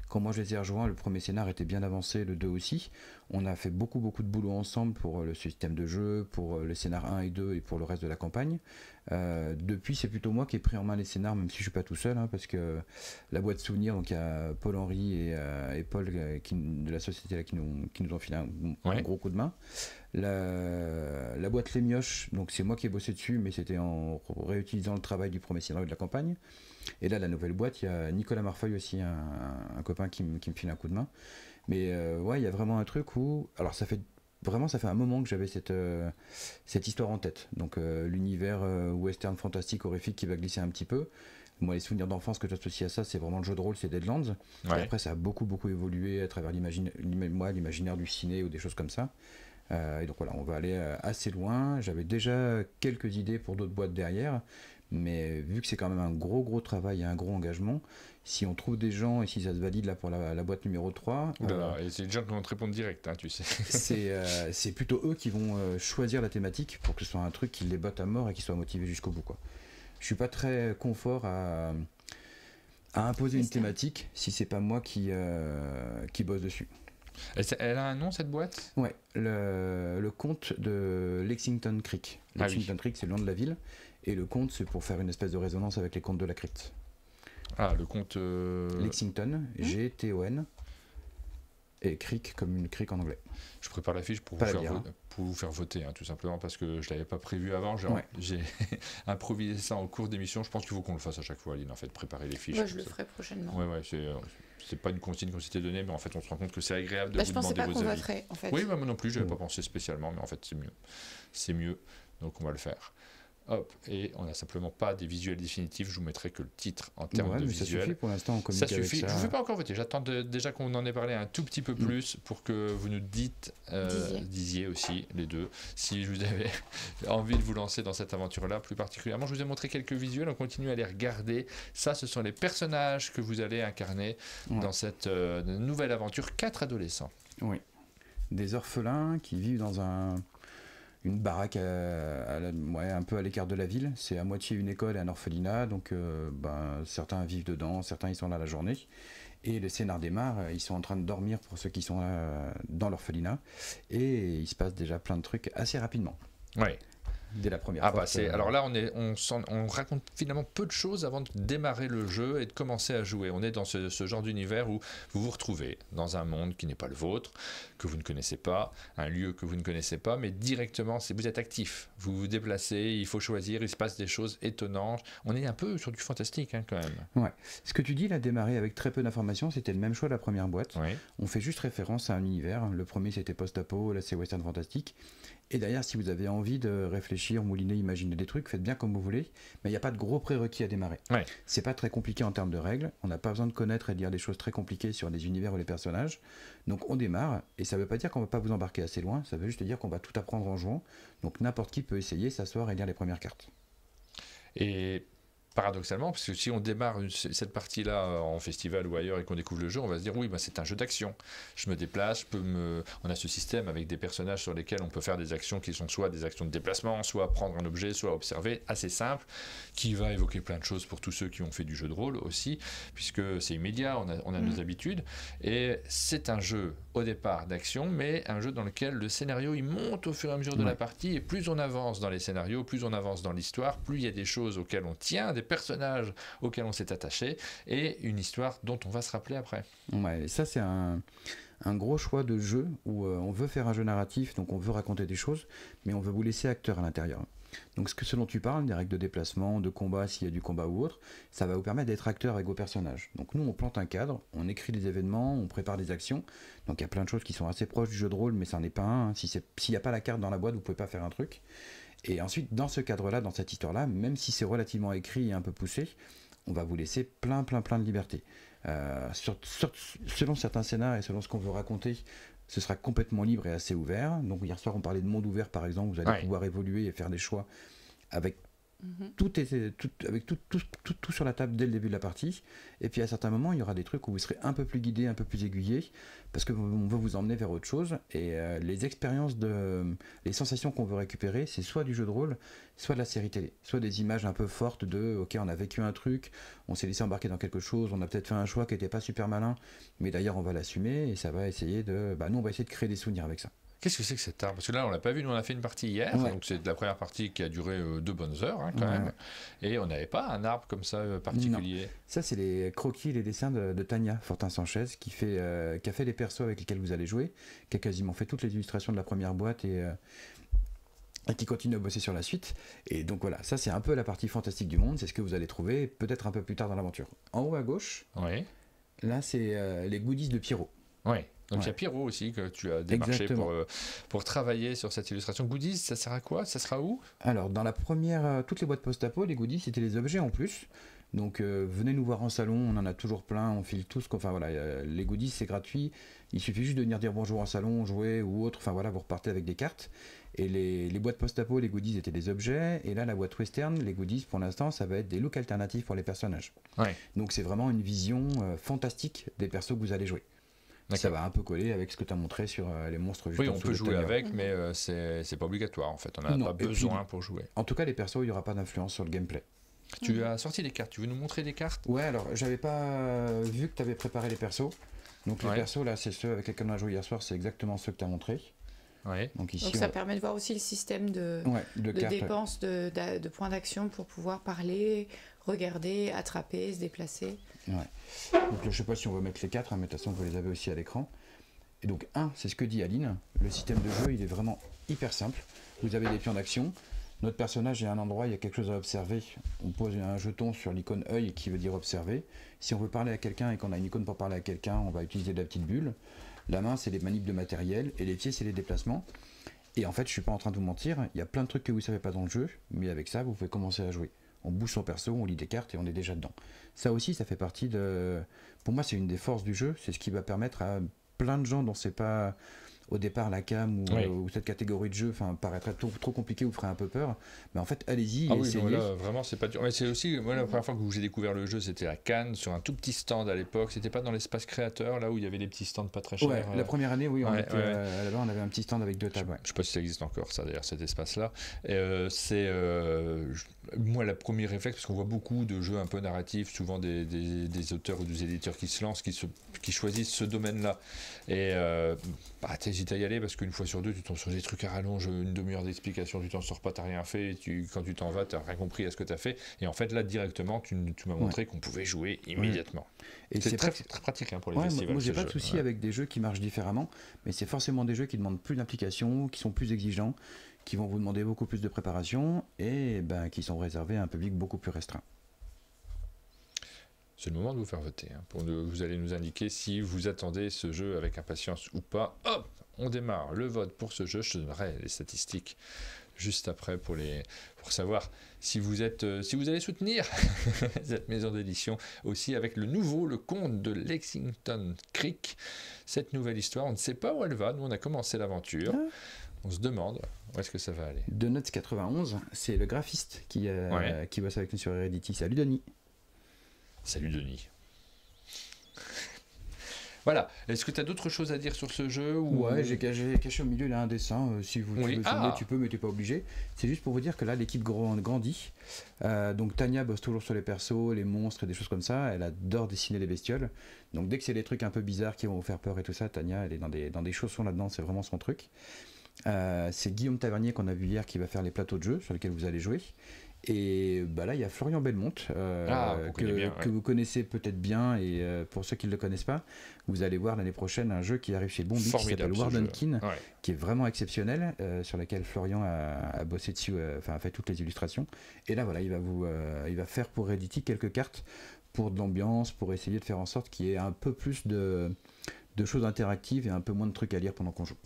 Quand moi je les ai rejoints, le premier scénar était bien avancé, le 2 aussi. On a fait beaucoup de boulot ensemble pour le système de jeu, pour les scénars 1 et 2 et pour le reste de la campagne. Depuis, c'est plutôt moi qui ai pris en main les scénars, même si je ne suis pas tout seul, parce que la boîte souvenir, donc il y a Paul-Henri et Paul de la société là, qui nous ont filé un gros coup de main. La boîte Les Mioches, donc c'est moi qui ai bossé dessus, mais c'était en réutilisant le travail du premier scénario de la campagne. Et là, la nouvelle boîte, il y a Nicolas Marfeuille aussi, un copain qui me file un coup de main. Mais il y a vraiment un truc où... Alors ça fait un moment que j'avais cette histoire en tête. Donc l'univers western fantastique, horrifique qui va glisser un petit peu. Moi, les souvenirs d'enfance que j'associe à ça, c'est vraiment le jeu de rôle, c'est Deadlands. Ouais. Et après, ça a beaucoup évolué à travers l'imaginaire du ciné ou des choses comme ça. Et donc voilà, on va aller assez loin. J'avais déjà quelques idées pour d'autres boîtes derrière. Mais vu que c'est quand même un gros travail et un gros engagement, si on trouve des gens et si ça se valide là pour la boîte numéro 3... et c'est des gens qui vont te répondre direct, tu sais. c'est plutôt eux qui vont choisir la thématique pour que ce soit un truc qui les botte à mort et qui soit motivé jusqu'au bout, quoi. Je suis pas très confort à imposer une thématique si c'est pas moi qui bosse dessus. Elle a un nom, cette boîte ? Ouais, le conte de Lexington Creek. Lexington Creek, c'est le nom de la ville. Et le conte, c'est pour faire une espèce de résonance avec les contes de la crypte. Ah, le conte... Lexington, G-T-O-N. et cric comme une cric en anglais. Je prépare la fiche pour vous faire voter, tout simplement, parce que je ne l'avais pas prévu avant. J'ai improvisé ça en cours d'émission. Je pense qu'il faut qu'on le fasse à chaque fois, Aline, en fait, préparer les fiches. Moi, je le ferai prochainement. Ouais, c'est pas une consigne qu'on s'était donnée, mais en fait, on se rend compte que c'est agréable de vous demander vos avis. Je pensais pas qu'on voterait, en fait. Oui, moi non plus, je n'avais pas pensé spécialement, mais en fait, c'est mieux. Donc, on va le faire. Hop, et on n'a simplement pas des visuels définitifs. Je vous mettrai que le titre en termes de visuels. Ça suffit pour l'instant, on communique ça suffit. Avec ça. Je ne vous fais pas encore voter. J'attends déjà qu'on en ait parlé un tout petit peu plus pour que vous nous disiez aussi, les deux, si vous avez envie de vous lancer dans cette aventure-là plus particulièrement. Je vous ai montré quelques visuels, on continue à les regarder. Ça, ce sont les personnages que vous allez incarner dans cette nouvelle aventure. 4 adolescents. Oui. Des orphelins qui vivent dans une baraque un peu à l'écart de la ville. C'est à moitié une école et un orphelinat, donc certains vivent dedans, certains ils sont là la journée. Et le scénar démarre, ils sont en train de dormir pour ceux qui sont là dans l'orphelinat, et il se passe déjà plein de trucs assez rapidement. Oui. Dès la première fois. Alors là, on raconte finalement peu de choses avant de démarrer le jeu et de commencer à jouer. On est dans ce genre d'univers où vous vous retrouvez dans un monde qui n'est pas le vôtre, que vous ne connaissez pas, un lieu que vous ne connaissez pas, mais directement, vous êtes actif. Vous vous déplacez, il faut choisir, il se passe des choses étonnantes. On est un peu sur du fantastique quand même. Ouais. Ce que tu dis là, démarrer avec très peu d'informations, c'était le même choix de la première boîte. Oui. On fait juste référence à un univers. Le premier c'était post-apo, là c'est western fantastique. Et derrière, si vous avez envie de réfléchir, mouliner, imaginer des trucs, faites bien comme vous voulez, mais il n'y a pas de gros prérequis à démarrer. Ouais. C'est pas très compliqué en termes de règles, on n'a pas besoin de connaître et de lire des choses très compliquées sur des univers ou les personnages. Donc on démarre, et ça ne veut pas dire qu'on ne va pas vous embarquer assez loin, ça veut juste dire qu'on va tout apprendre en jouant. Donc n'importe qui peut essayer, s'asseoir et lire les premières cartes. Et paradoxalement, parce que si on démarre cette partie-là en festival ou ailleurs et qu'on découvre le jeu, on va se dire oui, c'est un jeu d'action. Je me déplace, on a ce système avec des personnages sur lesquels on peut faire des actions qui sont soit des actions de déplacement, soit prendre un objet, soit observer, assez simple, qui va évoquer plein de choses pour tous ceux qui ont fait du jeu de rôle aussi, puisque c'est immédiat, on a nos habitudes, et c'est un jeu au départ d'action, mais un jeu dans lequel le scénario il monte au fur et à mesure de la partie, et plus on avance dans les scénarios, plus on avance dans l'histoire, plus il y a des choses auxquelles on tient, des personnages auxquels on s'est attaché, et une histoire dont on va se rappeler après. Ouais, et ça c'est un gros choix de jeu où on veut faire un jeu narratif, donc on veut raconter des choses, mais on veut vous laisser acteur à l'intérieur. Donc ce dont tu parles, des règles de déplacement, de combat, s'il y a du combat ou autre, ça va vous permettre d'être acteur avec vos personnages. Donc nous on plante un cadre, on écrit des événements, on prépare des actions, donc il y a plein de choses qui sont assez proches du jeu de rôle, mais ça n'en est pas un. S'il n'y a pas la carte dans la boîte, vous ne pouvez pas faire un truc. Et ensuite, dans ce cadre-là, dans cette histoire-là, même si c'est relativement écrit et un peu poussé, on va vous laisser plein de liberté. Selon certains scénars et selon ce qu'on veut raconter, ce sera complètement libre et assez ouvert. Donc hier soir, on parlait de monde ouvert, par exemple. Vous allez pouvoir évoluer et faire des choix avec tout sur la table dès le début de la partie. Et puis à certains moments, il y aura des trucs où vous serez un peu plus guidé, un peu plus aiguillé, parce qu'on veut vous emmener vers autre chose. Et les expériences, les sensations qu'on veut récupérer, c'est soit du jeu de rôle, soit de la série télé, soit des images un peu fortes de ok, on a vécu un truc, on s'est laissé embarquer dans quelque chose, on a peut-être fait un choix qui n'était pas super malin, mais d'ailleurs on va l'assumer et ça va essayer nous on va essayer de créer des souvenirs avec ça. Qu'est-ce que c'est que cet arbre? Parce que là, on l'a pas vu, nous on a fait une partie hier, donc c'est de la première partie qui a duré 2 bonnes heures quand même, et on n'avait pas un arbre comme ça particulier. Non. Ça, c'est les croquis et les dessins de Tania Fortin-Sanchez qui a fait les persos avec lesquels vous allez jouer, qui a quasiment fait toutes les illustrations de la première boîte et qui continue à bosser sur la suite. Et donc voilà, ça c'est un peu la partie fantastique du monde, c'est ce que vous allez trouver peut-être un peu plus tard dans l'aventure. En haut à gauche, là c'est les goodies de Pierrot. Oui. Donc il y a Pierrot aussi que tu as démarché pour travailler sur cette illustration. Goodies, ça sert à quoi? Ça sera où? Alors dans la première, toutes les boîtes post-apo, les goodies c'était les objets en plus. Donc venez nous voir en salon, on en a toujours plein, on file tous. Enfin voilà, les goodies c'est gratuit. Il suffit juste de venir dire bonjour en salon, jouer ou autre. Enfin voilà, vous repartez avec des cartes. Et les boîtes post-apo, les goodies étaient des objets. Et là, la boîte western, les goodies pour l'instant, ça va être des looks alternatifs pour les personnages. Donc c'est vraiment une vision fantastique des persos que vous allez jouer. Ça va un peu coller avec ce que tu as montré sur les monstres juste en dessous. Oui, on peut jouer avec, mais c'est pas obligatoire en fait. On n'a pas besoin pour jouer. En tout cas, les persos, il n'y aura pas d'influence sur le gameplay. Tu as sorti des cartes, tu veux nous montrer des cartes? Ouais, alors j'avais pas vu que tu avais préparé les persos. Donc les persos là, c'est ceux avec lesquels on a joué hier soir, c'est exactement ceux que tu as montrés. Donc ici, ça permet de voir aussi le système de dépenses, de points d'action pour pouvoir parler, regarder, attraper, se déplacer. Donc là, je sais pas si on va mettre les 4, mais de toute façon vous les avez aussi à l'écran. Et donc, c'est ce que dit Aline. Le système de jeu, il est vraiment hyper simple. Vous avez des pions d'action. Notre personnage est à un endroit, il y a quelque chose à observer. On pose un jeton sur l'icône œil qui veut dire observer. Si on veut parler à quelqu'un et qu'on a une icône pour parler à quelqu'un, on va utiliser de la petite bulle. La main, c'est les manips de matériel et les pieds, c'est les déplacements. Et en fait, je suis pas en train de vous mentir, il y a plein de trucs que vous savez pas dans le jeu, mais avec ça, vous pouvez commencer à jouer. On bouge son perso, on lit des cartes et on est déjà dedans. Ça aussi, ça fait partie de... Pour moi, c'est une des forces du jeu, c'est ce qui va permettre à plein de gens dont c'est pas au départ la cam ou cette catégorie de jeu paraîtrait trop compliqué ou ferait un peu peur, mais en fait allez-y et essayez. Là, vraiment c'est pas dur, mais c'est aussi moi la première fois que j'ai découvert le jeu, c'était à Cannes sur un tout petit stand à l'époque, c'était pas dans l'espace créateur là où il y avait des petits stands pas très chers. La première année on avait un petit stand avec 2 tables. Je sais pas si ça existe encore ça d'ailleurs, cet espace là. Moi le premier réflexe, parce qu'on voit beaucoup de jeux un peu narratifs, souvent des auteurs ou des éditeurs qui se lancent, qui choisissent ce domaine là, et t'hésites à y aller parce qu'une fois sur deux tu tombes sur des trucs à rallonge, une demi-heure d'explication, tu t'en sors pas, t'as rien fait, quand tu t'en vas t'as rien compris à ce que t'as fait, et en fait là directement tu m'as montré qu'on pouvait jouer immédiatement. Et c'est très pratique pour les festivals. Moi j'ai pas de souci avec des jeux qui marchent différemment, mais c'est forcément des jeux qui demandent plus d'implication, qui sont plus exigeants, qui vont vous demander beaucoup plus de préparation et qui sont réservés à un public beaucoup plus restreint. C'est le moment de vous faire voter. Vous allez nous indiquer si vous attendez ce jeu avec impatience ou pas. Hop, on démarre le vote pour ce jeu. Je te donnerai les statistiques juste après pour savoir si vous allez soutenir cette maison d'édition aussi avec le conte de Lexington Creek. Cette nouvelle histoire, on ne sait pas où elle va. Nous, on a commencé l'aventure. On se demande où est-ce que ça va aller. Donuts91, c'est le graphiste qui bosse avec nous sur Heredity. Salut Denis. Salut Denis. Voilà. Est-ce que tu as d'autres choses à dire sur ce jeu ou... Ouais, j'ai caché au milieu là un dessin. Si vous veux zoommer, tu peux, mais t'es pas obligé. C'est juste pour vous dire que là, l'équipe grandit. Donc Tania bosse toujours sur les persos, les monstres et des choses comme ça. Elle adore dessiner les bestioles. Donc dès que c'est des trucs un peu bizarres qui vont vous faire peur et tout ça, Tania, elle est dans des chaussons là-dedans. C'est vraiment son truc. C'est Guillaume Tavernier qu'on a vu hier qui va faire les plateaux de jeu sur lesquels vous allez jouer. Et là il y a Florian Belmont que vous connaissez peut-être bien, et pour ceux qui ne le connaissent pas, vous allez voir l'année prochaine un jeu qui arrive chez Bombix qui s'appelle Wardenkin, qui est vraiment exceptionnel, sur lequel Florian a bossé dessus, a fait toutes les illustrations. Et là voilà, il va faire pour Heredity quelques cartes pour de l'ambiance, pour essayer de faire en sorte qu'il y ait un peu plus de choses interactives et un peu moins de trucs à lire pendant qu'on joue.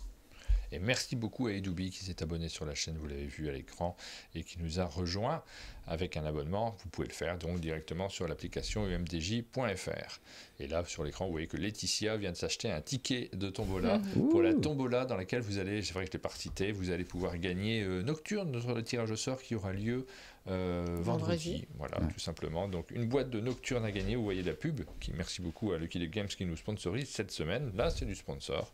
Et merci beaucoup à Edoubi qui s'est abonné sur la chaîne, vous l'avez vu à l'écran, et qui nous a rejoint avec un abonnement. Vous pouvez le faire donc directement sur l'application umdj.fr. Et là, sur l'écran, vous voyez que Laetitia vient de s'acheter un ticket de tombola pour la tombola dans laquelle vous allez, c'est vrai que je ne l'ai pas recité, vous allez pouvoir gagner Nocturne sur le tirage au sort qui aura lieu vendredi. Voilà, tout simplement. Donc une boîte de Nocturne à gagner. Vous voyez la pub. Merci beaucoup à Lucky Luke Games qui nous sponsorise cette semaine. Là, c'est du sponsor.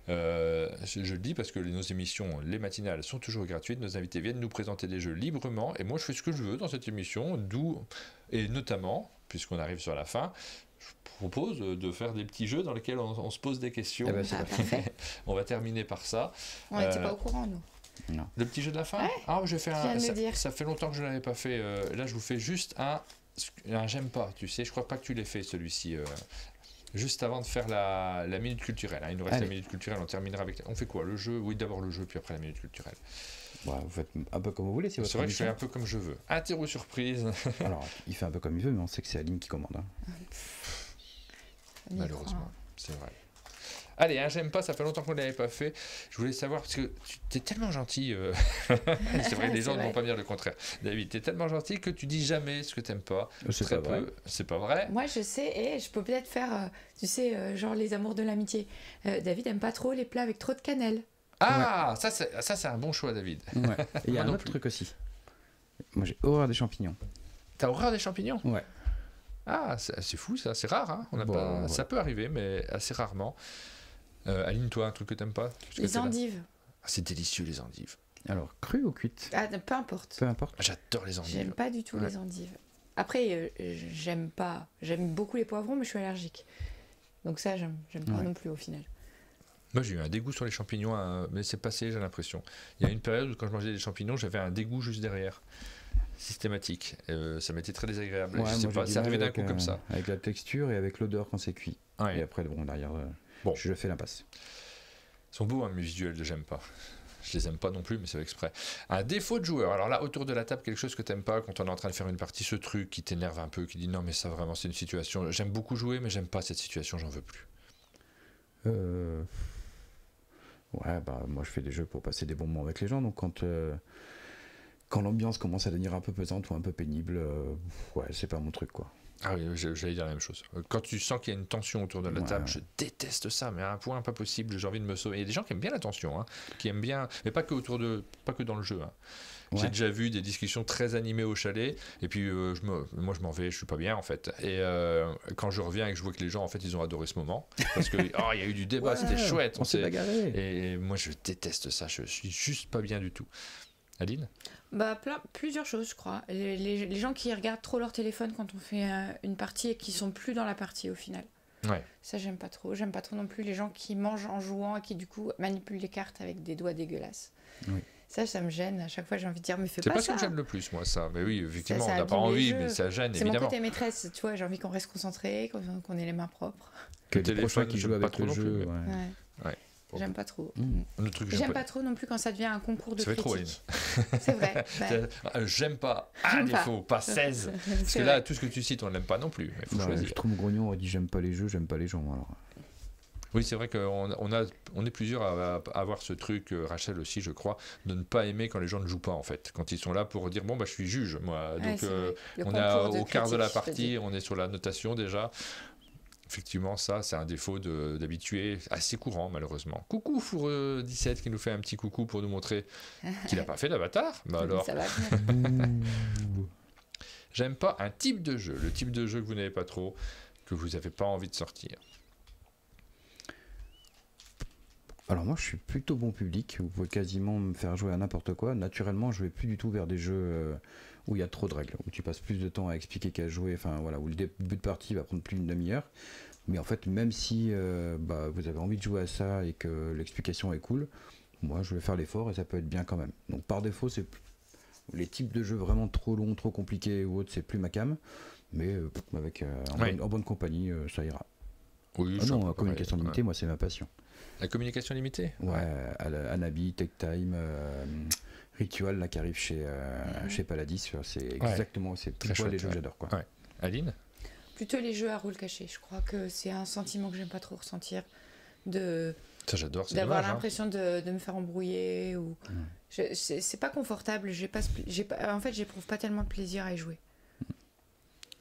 Je le dis parce que nos émissions, les matinales, sont toujours gratuites. Nos invités viennent nous présenter des jeux librement et moi je fais ce que je veux dans cette émission, et notamment, puisqu'on arrive sur la fin, je propose de faire des petits jeux dans lesquels on se pose des questions. On va terminer par ça. On n'était pas au courant, nous. Non. Le petit jeu de la fin. Je fais ça fait longtemps que je ne l'avais pas fait. Là je vous fais juste un j'aime pas, tu sais, je crois pas que tu l'aies fait celui-ci. Juste avant de faire la minute culturelle. Il nous reste la minute culturelle, on terminera avec... On fait quoi? Le jeu? Oui, d'abord le jeu, puis après la minute culturelle. Vous faites un peu comme vous voulez. C'est vrai que je fais un peu comme je veux. Interro surprise. Alors, il fait un peu comme il veut, mais on sait que c'est Aline qui commande. Malheureusement, c'est vrai. Allez, j'aime pas, ça fait longtemps qu'on ne l'avait pas fait. Je voulais savoir, parce que tu es tellement gentil. C'est vrai, les gens ne vont pas dire le contraire. David, tu es tellement gentil que tu dis jamais ce que tu n'aimes pas. C'est pas vrai. C'est pas vrai. Moi, je sais, et je peux peut-être faire, genre les amours de l'amitié. David aime pas trop les plats avec trop de cannelle. Ah, ça c'est un bon choix, David. Ouais. Et il y a un autre truc aussi. Moi, j'ai horreur des champignons. T'as horreur des champignons? Ouais. Ah, c'est fou, ça. C'est rare. Hein. Ça peut arriver, mais assez rarement. Aline, toi, un truc que t'aimes pas? Les endives. C'est délicieux, les endives. Alors, crues ou cuites? Peu importe. Peu importe. J'adore les endives. J'aime pas du tout les endives. Après, j'aime beaucoup les poivrons, mais je suis allergique. Donc ça, j'aime pas non plus au final. Moi, j'ai eu un dégoût sur les champignons, mais c'est passé, j'ai l'impression. Il y a une période où quand je mangeais des champignons, j'avais un dégoût juste derrière. Systématique. Ça m'était très désagréable. Je sais pas, c'est arrivé d'un coup comme ça. Avec la texture et avec l'odeur quand c'est cuit. Et après, derrière... bon. Je fais l'impasse. Ils sont beaux, hein, mes visuels de j'aime pas. Je les aime pas non plus, mais c'est exprès. Un défaut de joueur. Alors là, autour de la table, quelque chose que t'aimes pas quand on est en train de faire une partie, ce truc qui t'énerve un peu, qui dit non, mais ça vraiment, c'est une situation. J'aime beaucoup jouer, mais j'aime pas cette situation, j'en veux plus. Ouais, bah moi je fais des jeux pour passer des bons moments avec les gens, donc quand l'ambiance commence à devenir un peu pesante ou un peu pénible, ouais, c'est pas mon truc, quoi. Ah oui, j'allais dire la même chose. Quand tu sens qu'il y a une tension autour de la table, je déteste ça, mais à un point pas possible, j'ai envie de me sauver. Il y a des gens qui aiment bien la tension, hein, qui aiment bien, mais pas que dans le jeu. Hein. Ouais. J'ai déjà vu des discussions très animées au chalet, et puis moi je m'en vais, je suis pas bien en fait. Et quand je reviens et que je vois que les gens en fait ils ont adoré ce moment, parce que il y a eu du débat, c'était chouette, on s'est bagarré. Et moi je déteste ça, je suis juste pas bien du tout. Aline ? Bah, plusieurs choses, je crois. Les gens qui regardent trop leur téléphone quand on fait une partie et qui sont plus dans la partie au final. Ouais. Ça, j'aime pas trop. J'aime pas trop non plus les gens qui mangent en jouant et qui, du coup, manipulent les cartes avec des doigts dégueulasses. Oui. Ça me gêne. À chaque fois, j'ai envie de dire, mais fais pas ça. C'est pas ce qui me gêne le plus, moi, ça. Mais oui, effectivement, on n'a pas envie, mais ça gêne, évidemment. C'est mon côté maîtresse, tu vois. J'ai envie qu'on reste concentré, qu'on ait les mains propres. Que les prochains qui jouent avec le jeu. Ouais. J'aime pas trop. J'aime pas trop non plus quand ça devient un concours de critique. Trop, c'est vrai. J'aime pas. Défaut, pas 16. Parce que là, tout ce que tu cites, on l'aime pas non plus. Il faut choisir. Je trouve grognon, on dit j'aime pas les jeux, j'aime pas les gens. Alors. Oui, c'est vrai qu'on est plusieurs à avoir ce truc, Rachel aussi, je crois, de ne pas aimer quand les gens ne jouent pas, en fait. Quand ils sont là pour dire, bon, bah, je suis juge, moi. Donc, on est au quart de la partie, on est sur la notation déjà. Effectivement, ça, c'est un défaut d'habitué assez courant, malheureusement. Coucou Four17 qui nous fait un petit coucou pour nous montrer qu'il n'a pas fait d'avatar. Bah alors. Ça va. J'aime pas un type de jeu, le type de jeu que vous n'avez pas trop, que vous n'avez pas envie de sortir. Alors moi, je suis plutôt bon public. Vous pouvez quasiment me faire jouer à n'importe quoi. Naturellement, je vais plus du tout vers des jeux où il y a trop de règles, où tu passes plus de temps à expliquer qu'à jouer, enfin voilà, où le début de partie va prendre plus d'une demi-heure. Mais en fait, même si vous avez envie de jouer à ça et que l'explication est cool, moi je vais faire l'effort et ça peut être bien quand même. Donc par défaut, c'est les types de jeux vraiment trop longs, trop compliqués ou autres, c'est plus ma cam. Mais avec en bonne compagnie, ça ira. Oui, non, la communication limitée, moi c'est ma passion. La communication limitée ? Ouais, Anabi, Tech Time, Ritual là, qui arrive chez Paladis, c'est exactement, c'est tout les jeux que j'adore, quoi. Ouais. Aline ? Plutôt les jeux à rôle caché. Je crois que c'est un sentiment que j'aime pas trop ressentir, ça j'adore, c'est d'avoir dommage, l'impression de me faire embrouiller ou c'est pas confortable. En fait, j'éprouve pas tellement de plaisir à y jouer.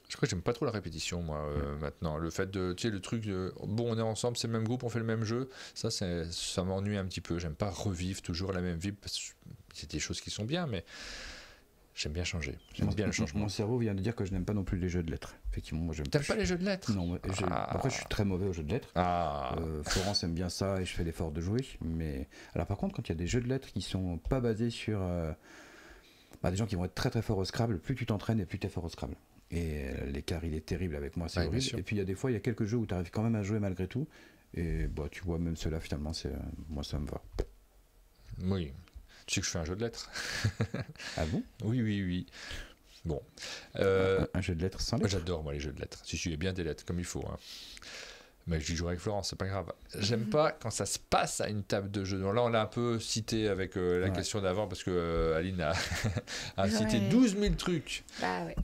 Je crois que j'aime pas trop la répétition, moi, maintenant. Le fait de, tu sais, le truc, bon, on est ensemble, c'est le même groupe, on fait le même jeu, ça m'ennuie un petit peu. J'aime pas revivre toujours la même vie, parce que c'est des choses qui sont bien, mais j'aime bien changer. J'aime bien le changement. Mon cerveau vient de dire que je n'aime pas non plus les jeux de lettres. Effectivement, moi, T'aimes pas les jeux de lettres ? Non, après, je suis très mauvais aux jeux de lettres. Florence aime bien ça et je fais l'effort de jouer. Mais alors, par contre, quand il y a des jeux de lettres qui sont pas basés sur des gens qui vont être très très forts au Scrabble, plus tu t'entraînes et plus tu es fort au Scrabble. Et l'écart, il est terrible avec moi, c'est horrible. Et puis il y a des fois, il y a quelques jeux où tu arrives quand même à jouer malgré tout. Et tu vois, même ceux-là, finalement, moi, ça me va. Oui. Tu sais que je fais un jeu de lettres. Ah bon ? Oui. Bon. Un jeu de lettres sans lettres ? J'adore, moi, les jeux de lettres. Si, il y a bien des lettres, comme il faut. Hein. Mais je jouerai avec Florence, c'est pas grave. J'aime pas quand ça se passe à une table de jeu. Donc là, on l'a un peu cité avec la question d'avant, parce que Aline a cité 12 000 trucs. Bah ouais.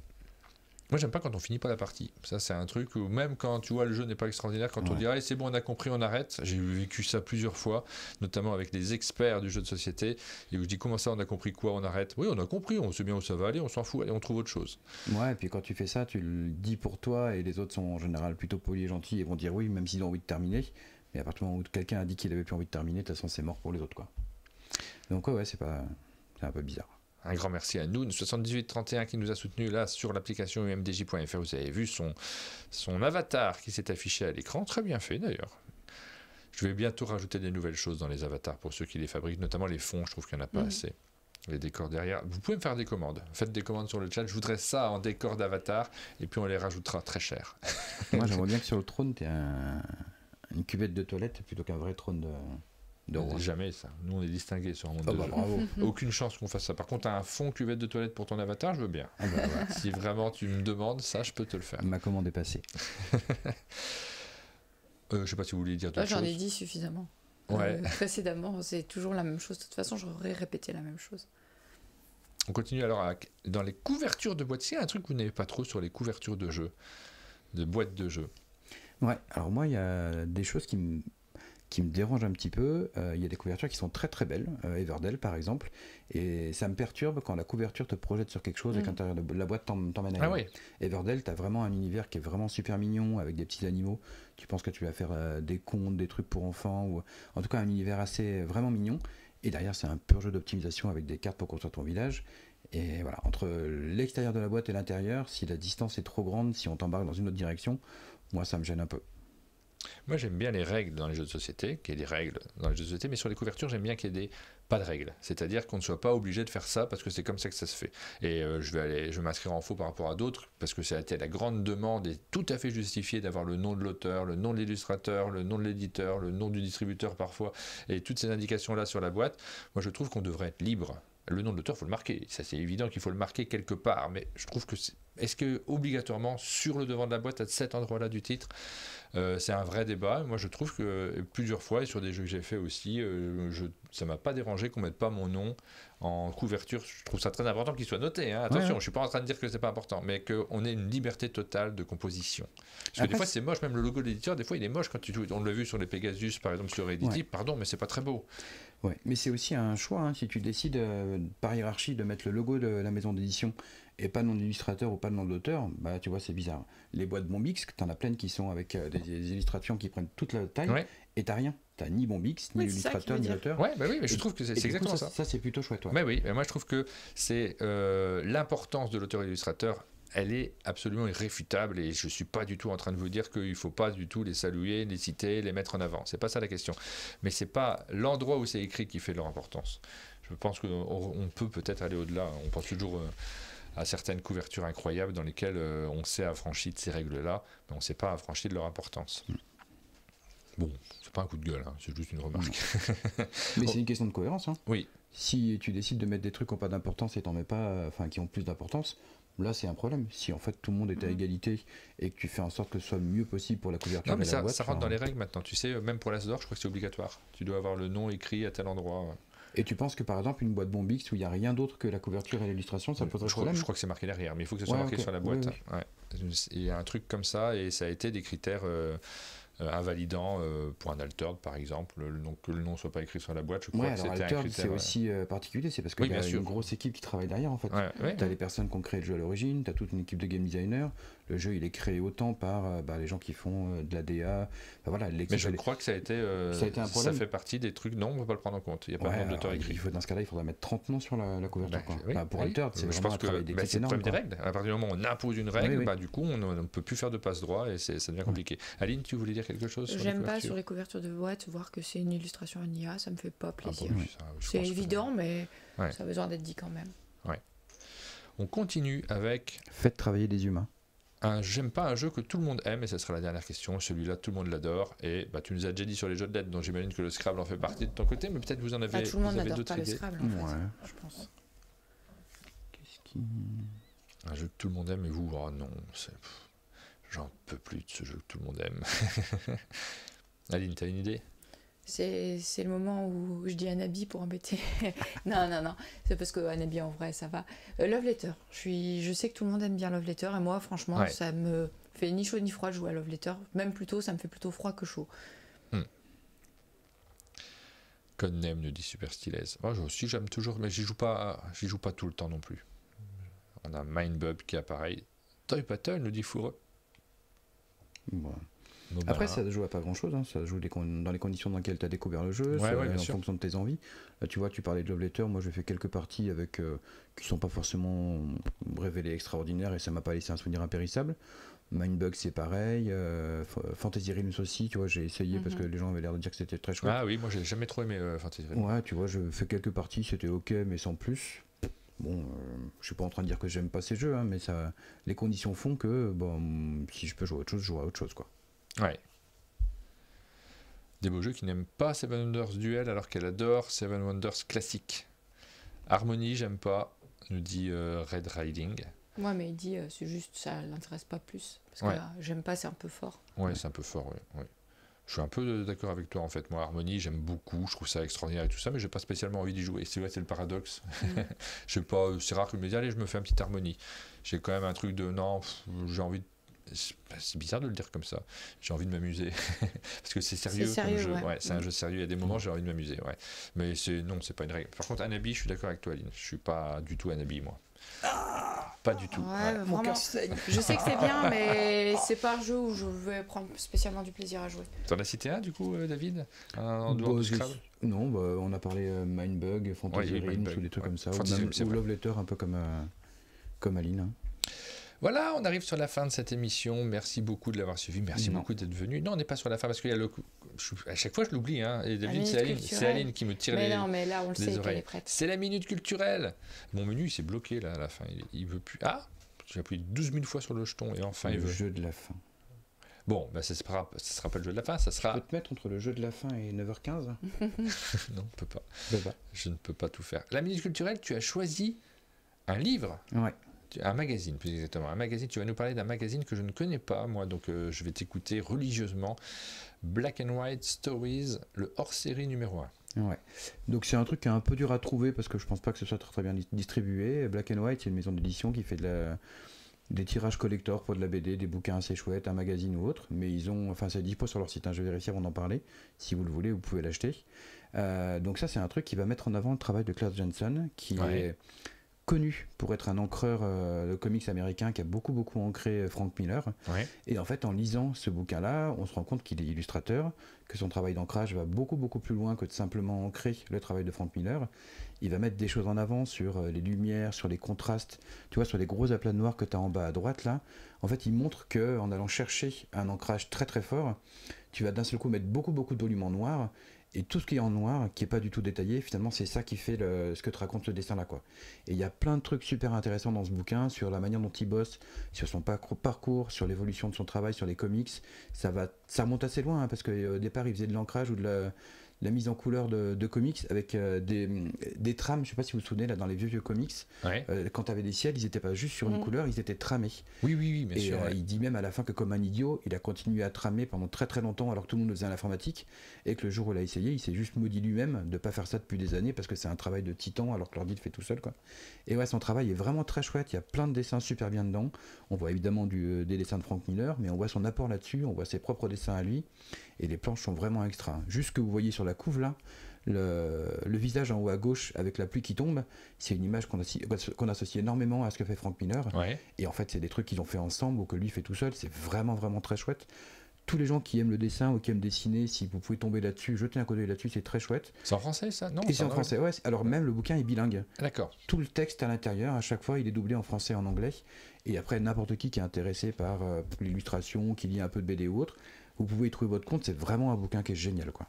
Moi, j'aime pas quand on finit pas la partie. Ça, c'est un truc où même quand tu vois le jeu n'est pas extraordinaire, quand on dirait c'est bon, on a compris, on arrête. J'ai vécu ça plusieurs fois, notamment avec des experts du jeu de société, et où je dis comment ça, on a compris quoi, on arrête. Oui, on a compris, on sait bien où ça va aller, on s'en fout, allez, on trouve autre chose. Ouais, et puis quand tu fais ça, tu le dis pour toi, et les autres sont en général plutôt polis et gentils et vont dire oui, même s'ils ont envie de terminer. Mais à partir du moment où quelqu'un a dit qu'il avait plus envie de terminer, de toute façon, c'est mort pour les autres, quoi. Donc c'est un peu bizarre. Un grand merci à Noon7831 qui nous a soutenus là sur l'application umdj.fr. Vous avez vu son avatar qui s'est affiché à l'écran. Très bien fait d'ailleurs. Je vais bientôt rajouter des nouvelles choses dans les avatars pour ceux qui les fabriquent, notamment les fonds. Je trouve qu'il n'y en a pas assez. Les décors derrière. Vous pouvez me faire des commandes. Faites des commandes sur le chat. Je voudrais ça en décor d'avatar et puis on les rajoutera très cher. Moi j'aimerais bien que sur le trône tu aies une cuvette de toilette plutôt qu'un vrai trône de roi. Jamais ça. Nous on est distingués sur un monde de jeu. Bravo. Aucune chance qu'on fasse ça. Par contre, un fond cuvette de toilette pour ton avatar, je veux bien. Si vraiment tu me demandes ça, je peux te le faire. Ma commande est passée. Je ne sais pas si vous voulez dire d'autres choses. J'en ai dit suffisamment. Précédemment, c'est toujours la même chose. De toute façon, j'aurais répété la même chose. On continue alors dans les couvertures de boîtes. Il y a un truc que vous n'avez pas trop sur les couvertures de jeux, de boîtes de jeux. Ouais, alors moi, il y a des choses qui me dérangent un petit peu. Il y a des couvertures qui sont très très belles, Everdell par exemple, et ça me perturbe quand la couverture te projette sur quelque chose et qu'à l'intérieur de la boîte t'emmène ailleurs. Oui. Everdell, t'as vraiment un univers qui est vraiment super mignon, avec des petits animaux. Tu penses que tu vas faire des contes, des trucs pour enfants, ou en tout cas un univers assez vraiment mignon. Et derrière, c'est un pur jeu d'optimisation avec des cartes pour construire ton village. Et voilà, entre l'extérieur de la boîte et l'intérieur, si la distance est trop grande, si on t'embarque dans une autre direction, moi ça me gêne un peu. Moi j'aime bien les règles dans les jeux de société, qu'il y ait des règles dans les jeux de société, mais sur les couvertures j'aime bien qu'il y ait pas de règles, c'est-à-dire qu'on ne soit pas obligé de faire ça parce que c'est comme ça que ça se fait. Et je vais m'inscrire en faux par rapport à d'autres parce que ça a été la grande demande et tout à fait justifié d'avoir le nom de l'auteur, le nom de l'illustrateur, le nom de l'éditeur, le nom du distributeur parfois, et toutes ces indications là sur la boîte. Moi je trouve qu'on devrait être libre. Le nom de l'auteur, il faut le marquer. Ça, c'est évident qu'il faut le marquer quelque part. Mais je trouve que est-ce que obligatoirement sur le devant de la boîte, à cet endroit-là du titre, c'est un vrai débat. Moi, je trouve que plusieurs fois, et sur des jeux que j'ai fait aussi, ça m'a pas dérangé qu'on mette pas mon nom en couverture. Je trouve ça très important qu'il soit noté. Hein. Attention, je suis pas en train de dire que c'est pas important, mais qu'on ait une liberté totale de composition. Parce que des fois, c'est moche. Même le logo de l'éditeur, des fois, il est moche quand on l'a vu sur les Pegasus, par exemple, sur Reddit. Pardon, mais c'est pas très beau. Ouais, mais c'est aussi un choix, hein, si tu décides par hiérarchie de mettre le logo de la maison d'édition et pas le nom d'illustrateur ou pas le nom de l'auteur, bah tu vois c'est bizarre. Les boîtes Bombix, t'en as pleines qui sont avec des illustrations qui prennent toute la taille et t'as rien. T'as ni Bombix, ni l'illustrateur, ni l'auteur. Ouais, bah oui, mais je trouve que c'est exactement ça. Ça c'est plutôt chouette. Mais oui, mais moi je trouve que c'est l'importance de l'auteur-illustrateur. Elle est absolument irréfutable et je ne suis pas du tout en train de vous dire qu'il ne faut pas du tout les saluer, les citer, les mettre en avant. Ce n'est pas ça la question. Mais ce n'est pas l'endroit où c'est écrit qui fait leur importance. Je pense qu'on peut peut-être aller au-delà. On pense toujours à certaines couvertures incroyables dans lesquelles on s'est affranchi de ces règles-là, mais on ne s'est pas affranchi de leur importance. Bon, c'est pas un coup de gueule, hein, c'est juste une remarque. Mais c'est une question de cohérence. Hein. Oui. Si tu décides de mettre des trucs qui n'ont pas d'importance et t'en mets pas, enfin qui ont plus d'importance, là c'est un problème. Si en fait tout le monde est à égalité et que tu fais en sorte que ce soit le mieux possible pour la couverture de la boîte. Ça rentre dans les règles maintenant. Tu sais, même pour l'As d'or, je crois que c'est obligatoire. Tu dois avoir le nom écrit à tel endroit. Et tu penses que par exemple une boîte Bombix où il n'y a rien d'autre que la couverture et l'illustration, ça poserait problème ? Je crois que c'est marqué derrière, mais il faut que ce soit marqué sur la boîte. Oui. Ouais. Il y a un truc comme ça et ça a été des critères invalidant pour un altered par exemple, que le nom ne soit pas écrit sur la boîte. Je crois que c'était un critère. C'est aussi particulier, c'est parce qu'il y a une grosse équipe qui travaille derrière en fait. Tu as les personnes qui ont créé le jeu à l'origine, tu as toute une équipe de game designers. Le jeu il est créé autant par les gens qui font de la DA. Voilà, mais je crois que ça a été un problème. Ça fait partie des trucs, non, on ne peut pas le prendre en compte. Il n'y a pas de nom d'auteur écrit. Dans ce cas-là, il faudrait mettre 30 noms sur la couverture. Pour altered, c'est vraiment un travail d'équipe énorme. C'est le problème des règles. À partir du moment où on impose une règle, du coup on ne peut plus faire de passe droit et ça devient compliqué. Aline, tu voulais dire quelque chose sur J'aime pas sur les couvertures de boîte voir que c'est une illustration en IA, ça me fait pas plaisir. C'est évident, mais ça a besoin d'être dit quand même. Ouais. On continue avec... Faites travailler des humains. J'aime pas un jeu que tout le monde aime, et ça sera la dernière question. Celui-là, tout le monde l'adore. Et tu nous as déjà dit sur les jeux de lettres, donc j'imagine que le Scrabble en fait partie de ton côté, mais peut-être vous en avez, tout le monde n'adore pas le Scrabble, en fait, je pense. Un jeu que tout le monde aime, et vous, oh non, j'en peux plus de ce jeu que tout le monde aime. Aline, t'as une idée ? C'est le moment où je dis Anabi pour embêter. non, c'est parce que Anabi en vrai ça va. Love Letter, je sais que tout le monde aime bien Love Letter et moi franchement ça me fait ni chaud ni froid de jouer à Love Letter, même plutôt ça me fait plutôt froid que chaud. Codename nous dit Super Stylaise. Moi aussi j'aime toujours, mais j'y joue pas tout le temps non plus. On a Mindbub qui est pareil. Toy Battle nous dit Fourreux. Bon. Après, ça joue à pas grand chose, hein. Ça joue dans les conditions dans lesquelles tu as découvert le jeu, en fonction de tes envies. Là, tu vois, tu parlais de Love Letter, moi j'ai fait quelques parties avec qui sont pas forcément révélées extraordinaires et ça m'a pas laissé un souvenir impérissable. Mindbug c'est pareil, Fantasy Realms aussi, tu vois, j'ai essayé parce que les gens avaient l'air de dire que c'était très chouette. Ah oui, moi j'ai jamais trop aimé Fantasy Realms. Ouais, tu vois, je fais quelques parties, c'était ok, mais sans plus. Bon, je suis pas en train de dire que j'aime pas ces jeux, hein, mais les conditions font que si je peux jouer à autre chose, je joue à autre chose, quoi. Ouais. Des beaux jeux qui n'aiment pas Seven Wonders Duel alors qu'elle adore Seven Wonders classique. Harmony, j'aime pas, nous dit Red Riding. Ouais, mais il dit c'est juste ça l'intéresse pas plus parce que j'aime pas, c'est un peu fort. Ouais, c'est un peu fort, ouais. Je suis un peu d'accord avec toi en fait. Moi, Harmony, j'aime beaucoup, je trouve ça extraordinaire et tout ça, mais j'ai pas spécialement envie d'y jouer. C'est vrai, c'est le paradoxe. Je sais pas, c'est rare que je me dise allez, je me fais un petit Harmony. J'ai quand même un truc de non, j'ai envie de... C'est bizarre de le dire comme ça. J'ai envie de m'amuser parce que c'est sérieux, comme jeu. Ouais, c'est un jeu sérieux. Il y a des moments j'ai envie de m'amuser. Ouais. Mais c'est pas une règle. Par contre, Anabi, je suis d'accord avec toi, Aline. Je suis pas du tout Anabi, moi. Pas du tout. Mon cœur saigne. Je sais que c'est bien, mais c'est pas un jeu où je vais prendre spécialement du plaisir à jouer. T'en as cité un du coup, David, en dehors de Scrabble? Non, on a parlé Mindbug, Fantasy Realms ou des trucs comme ça, ou Love Letter, un peu comme Aline. Hein. Voilà, on arrive sur la fin de cette émission. Merci beaucoup de l'avoir suivi. Merci beaucoup d'être venu. Non, on n'est pas sur la fin parce qu'il y a à chaque fois je l'oublie. Hein. Et David, c'est Aline qui me tire les oreilles. Mais là, on le sait qu'elle est prête. C'est la minute culturelle. Mon menu, il s'est bloqué là à la fin. Il veut plus. Ah, j'ai appuyé 12 000 fois sur le jeton et enfin il veut. Le jeu de la fin. Bon, ça sera pas le jeu de la fin, ça sera... Tu peux te mettre entre le jeu de la fin et 9h15 Non, on peut pas. Je ne peux pas tout faire. La minute culturelle, tu as choisi un livre. Ouais. Un magazine, plus exactement. Un magazine, tu vas nous parler d'un magazine que je ne connais pas, moi, donc je vais t'écouter religieusement. Black and White Stories, le hors-série numéro 1. Ouais. Donc c'est un truc qui est un peu dur à trouver parce que je pense pas que ce soit très bien distribué. Black and White, c'est une maison d'édition qui fait des tirages collector pour de la BD, des bouquins assez chouettes, un magazine ou autre. Mais c'est dispo sur leur site, hein, je vais vérifier avant d'en parler. Si vous le voulez, vous pouvez l'acheter. Donc ça, c'est un truc qui va mettre en avant le travail de Klaus Janson, qui est connu pour être un encreur de comics américain qui a beaucoup ancré Frank Miller. Ouais. Et en fait, en lisant ce bouquin-là, on se rend compte qu'il est illustrateur, que son travail d'ancrage va beaucoup plus loin que de simplement ancrer le travail de Frank Miller. Il va mettre des choses en avant sur les lumières, sur les contrastes, tu vois, sur les gros aplats noirs que tu as en bas à droite là. En fait, il montre qu'en allant chercher un ancrage très fort, tu vas d'un seul coup mettre beaucoup de volume en noir. Et tout ce qui est en noir, qui n'est pas du tout détaillé, finalement c'est ça qui fait ce que te raconte ce dessin là quoi. Et il y a plein de trucs super intéressants dans ce bouquin, sur la manière dont il bosse, sur son parcours, sur l'évolution de son travail, sur les comics. Ça remonte assez loin, hein, parce qu'au départ il faisait de l'ancrage ou de la mise en couleur de comics avec des trames, je sais pas si vous vous souvenez, là dans les vieux comics, quand tu avais des ciels, ils n'étaient pas juste sur une couleur, ils étaient tramés. Oui, bien sûr. Il dit même à la fin que comme un idiot, il a continué à tramer pendant très longtemps alors que tout le monde le faisait à l'informatique, et que le jour où il a essayé, il s'est juste maudit lui-même de pas faire ça depuis des années parce que c'est un travail de titan alors que l'ordi le fait tout seul quoi. Et ouais, son travail est vraiment très chouette, il y a plein de dessins super bien dedans. On voit évidemment des dessins de Frank Miller, mais on voit son apport là-dessus, on voit ses propres dessins à lui. Et les planches sont vraiment extra. Juste ce que vous voyez sur la couve là, le visage en haut à gauche avec la pluie qui tombe, c'est une image qu'on associe énormément à ce que fait Frank Miller. Ouais. Et en fait, c'est des trucs qu'ils ont fait ensemble ou que lui fait tout seul. C'est vraiment très chouette. Tous les gens qui aiment le dessin ou qui aiment dessiner, si vous pouvez tomber là-dessus, jetez un coup d'œil là-dessus, c'est très chouette. C'est en français ça? Non. Et c'est en français, ouais. Alors même le bouquin est bilingue. D'accord. Tout le texte à l'intérieur, à chaque fois, il est doublé en français et en anglais. Et après, n'importe qui est intéressé par l'illustration, qui lit un peu de BD ou autre, vous pouvez y trouver votre compte. C'est vraiment un bouquin qui est génial, quoi.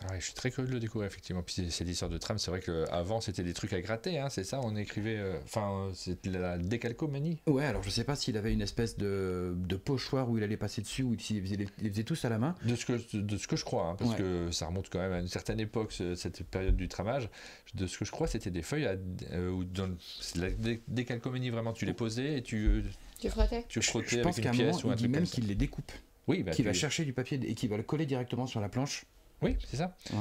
Ouais, je suis très curieux de le découvrir effectivement. Puis cette histoire de trame, c'est vrai qu'avant c'était des trucs à gratter, hein, c'est ça, on écrivait, c'était la décalcomanie. Ouais, alors je sais pas s'il avait une espèce de pochoir où il allait passer dessus ou s'il les faisait tous à la main. De ce que je crois, hein, parce que ça remonte quand même à une certaine époque, cette période du tramage. De ce que je crois, c'était des feuilles c'est la décalcomanie vraiment. Tu les posais et tu frottais. Tu frottais avec une pièce ou un truc. Il dit même qu'il les découpe. Oui, qu'il va chercher du papier et qu'il va le coller directement sur la planche. Oui, c'est ça. Ouais.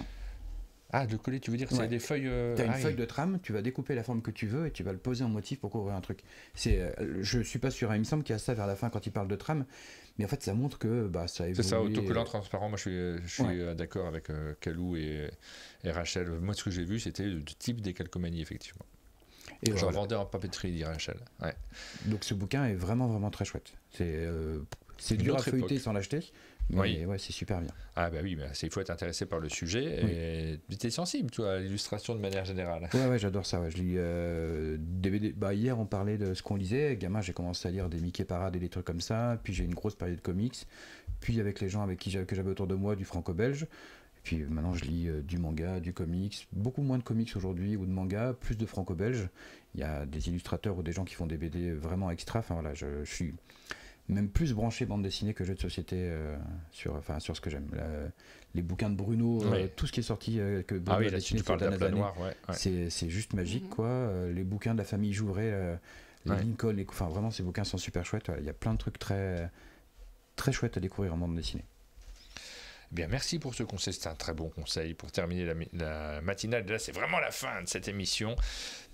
Ah, de coller, tu veux dire c'est des feuilles... Tu as une feuille de trame, tu vas découper la forme que tu veux et tu vas le poser en motif pour couvrir un truc. Je suis pas sûr, il me semble qu'il y a ça vers la fin quand il parle de trame, mais en fait ça montre que ça évolue. C'est ça, autocollant transparent, moi je suis d'accord avec Kalou et Rachel. Moi ce que j'ai vu c'était de type décalcomanie effectivement. Et genre vendeur en papeterie, dit Rachel. Ouais. Donc ce bouquin est vraiment très chouette. C'est dur à feuilleter sans l'acheter. Mais ouais, c'est super bien. Ah bah oui, mais il faut être intéressé par le sujet et tu es sensible, toi, à l'illustration de manière générale. Ouais, j'adore ça. Ouais. Je lis DVD. Hier, on parlait de ce qu'on lisait. Gamin, j'ai commencé à lire des Mickey Parade et des trucs comme ça. Puis j'ai une grosse période de comics. Puis avec les gens que j'avais autour de moi, du franco-belge. Et puis maintenant, je lis du manga, du comics. Beaucoup moins de comics aujourd'hui ou de manga, plus de franco-belge. Il y a des illustrateurs ou des gens qui font des BD vraiment extra. Enfin voilà, je suis même plus branché bande dessinée que jeux de société sur ce que j'aime. Les bouquins de Bruno, tout ce qui est sorti que Bruno a dessiné ces dernières années, c'est juste magique, quoi. Les bouquins de la famille Jouret, les Lincoln, vraiment ces bouquins sont super chouettes. Il y a plein de trucs très chouettes à découvrir en bande dessinée. Eh bien, merci pour ce conseil, c'est un très bon conseil pour terminer la matinale. Là, c'est vraiment la fin de cette émission.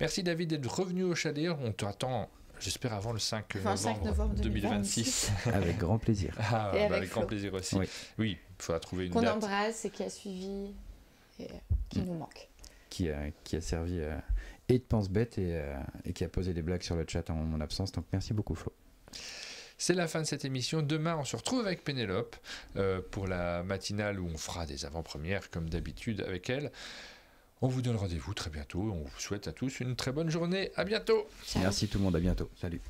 Merci David d'être revenu au chalet. On t'attend, j'espère, avant le 5 novembre 2026. Avec grand plaisir. Avec grand plaisir aussi. Oui, il faudra trouver une date. Qu'on embrasse et qui a suivi et qui nous manque. Qui a servi et de pense-bête et qui a posé des blagues sur le chat en mon absence. Donc merci beaucoup Flo. C'est la fin de cette émission. Demain, on se retrouve avec Pénélope pour la matinale où on fera des avant-premières comme d'habitude avec elle. On vous donne rendez-vous très bientôt. On vous souhaite à tous une très bonne journée. À bientôt. Ciao. Merci tout le monde. À bientôt. Salut.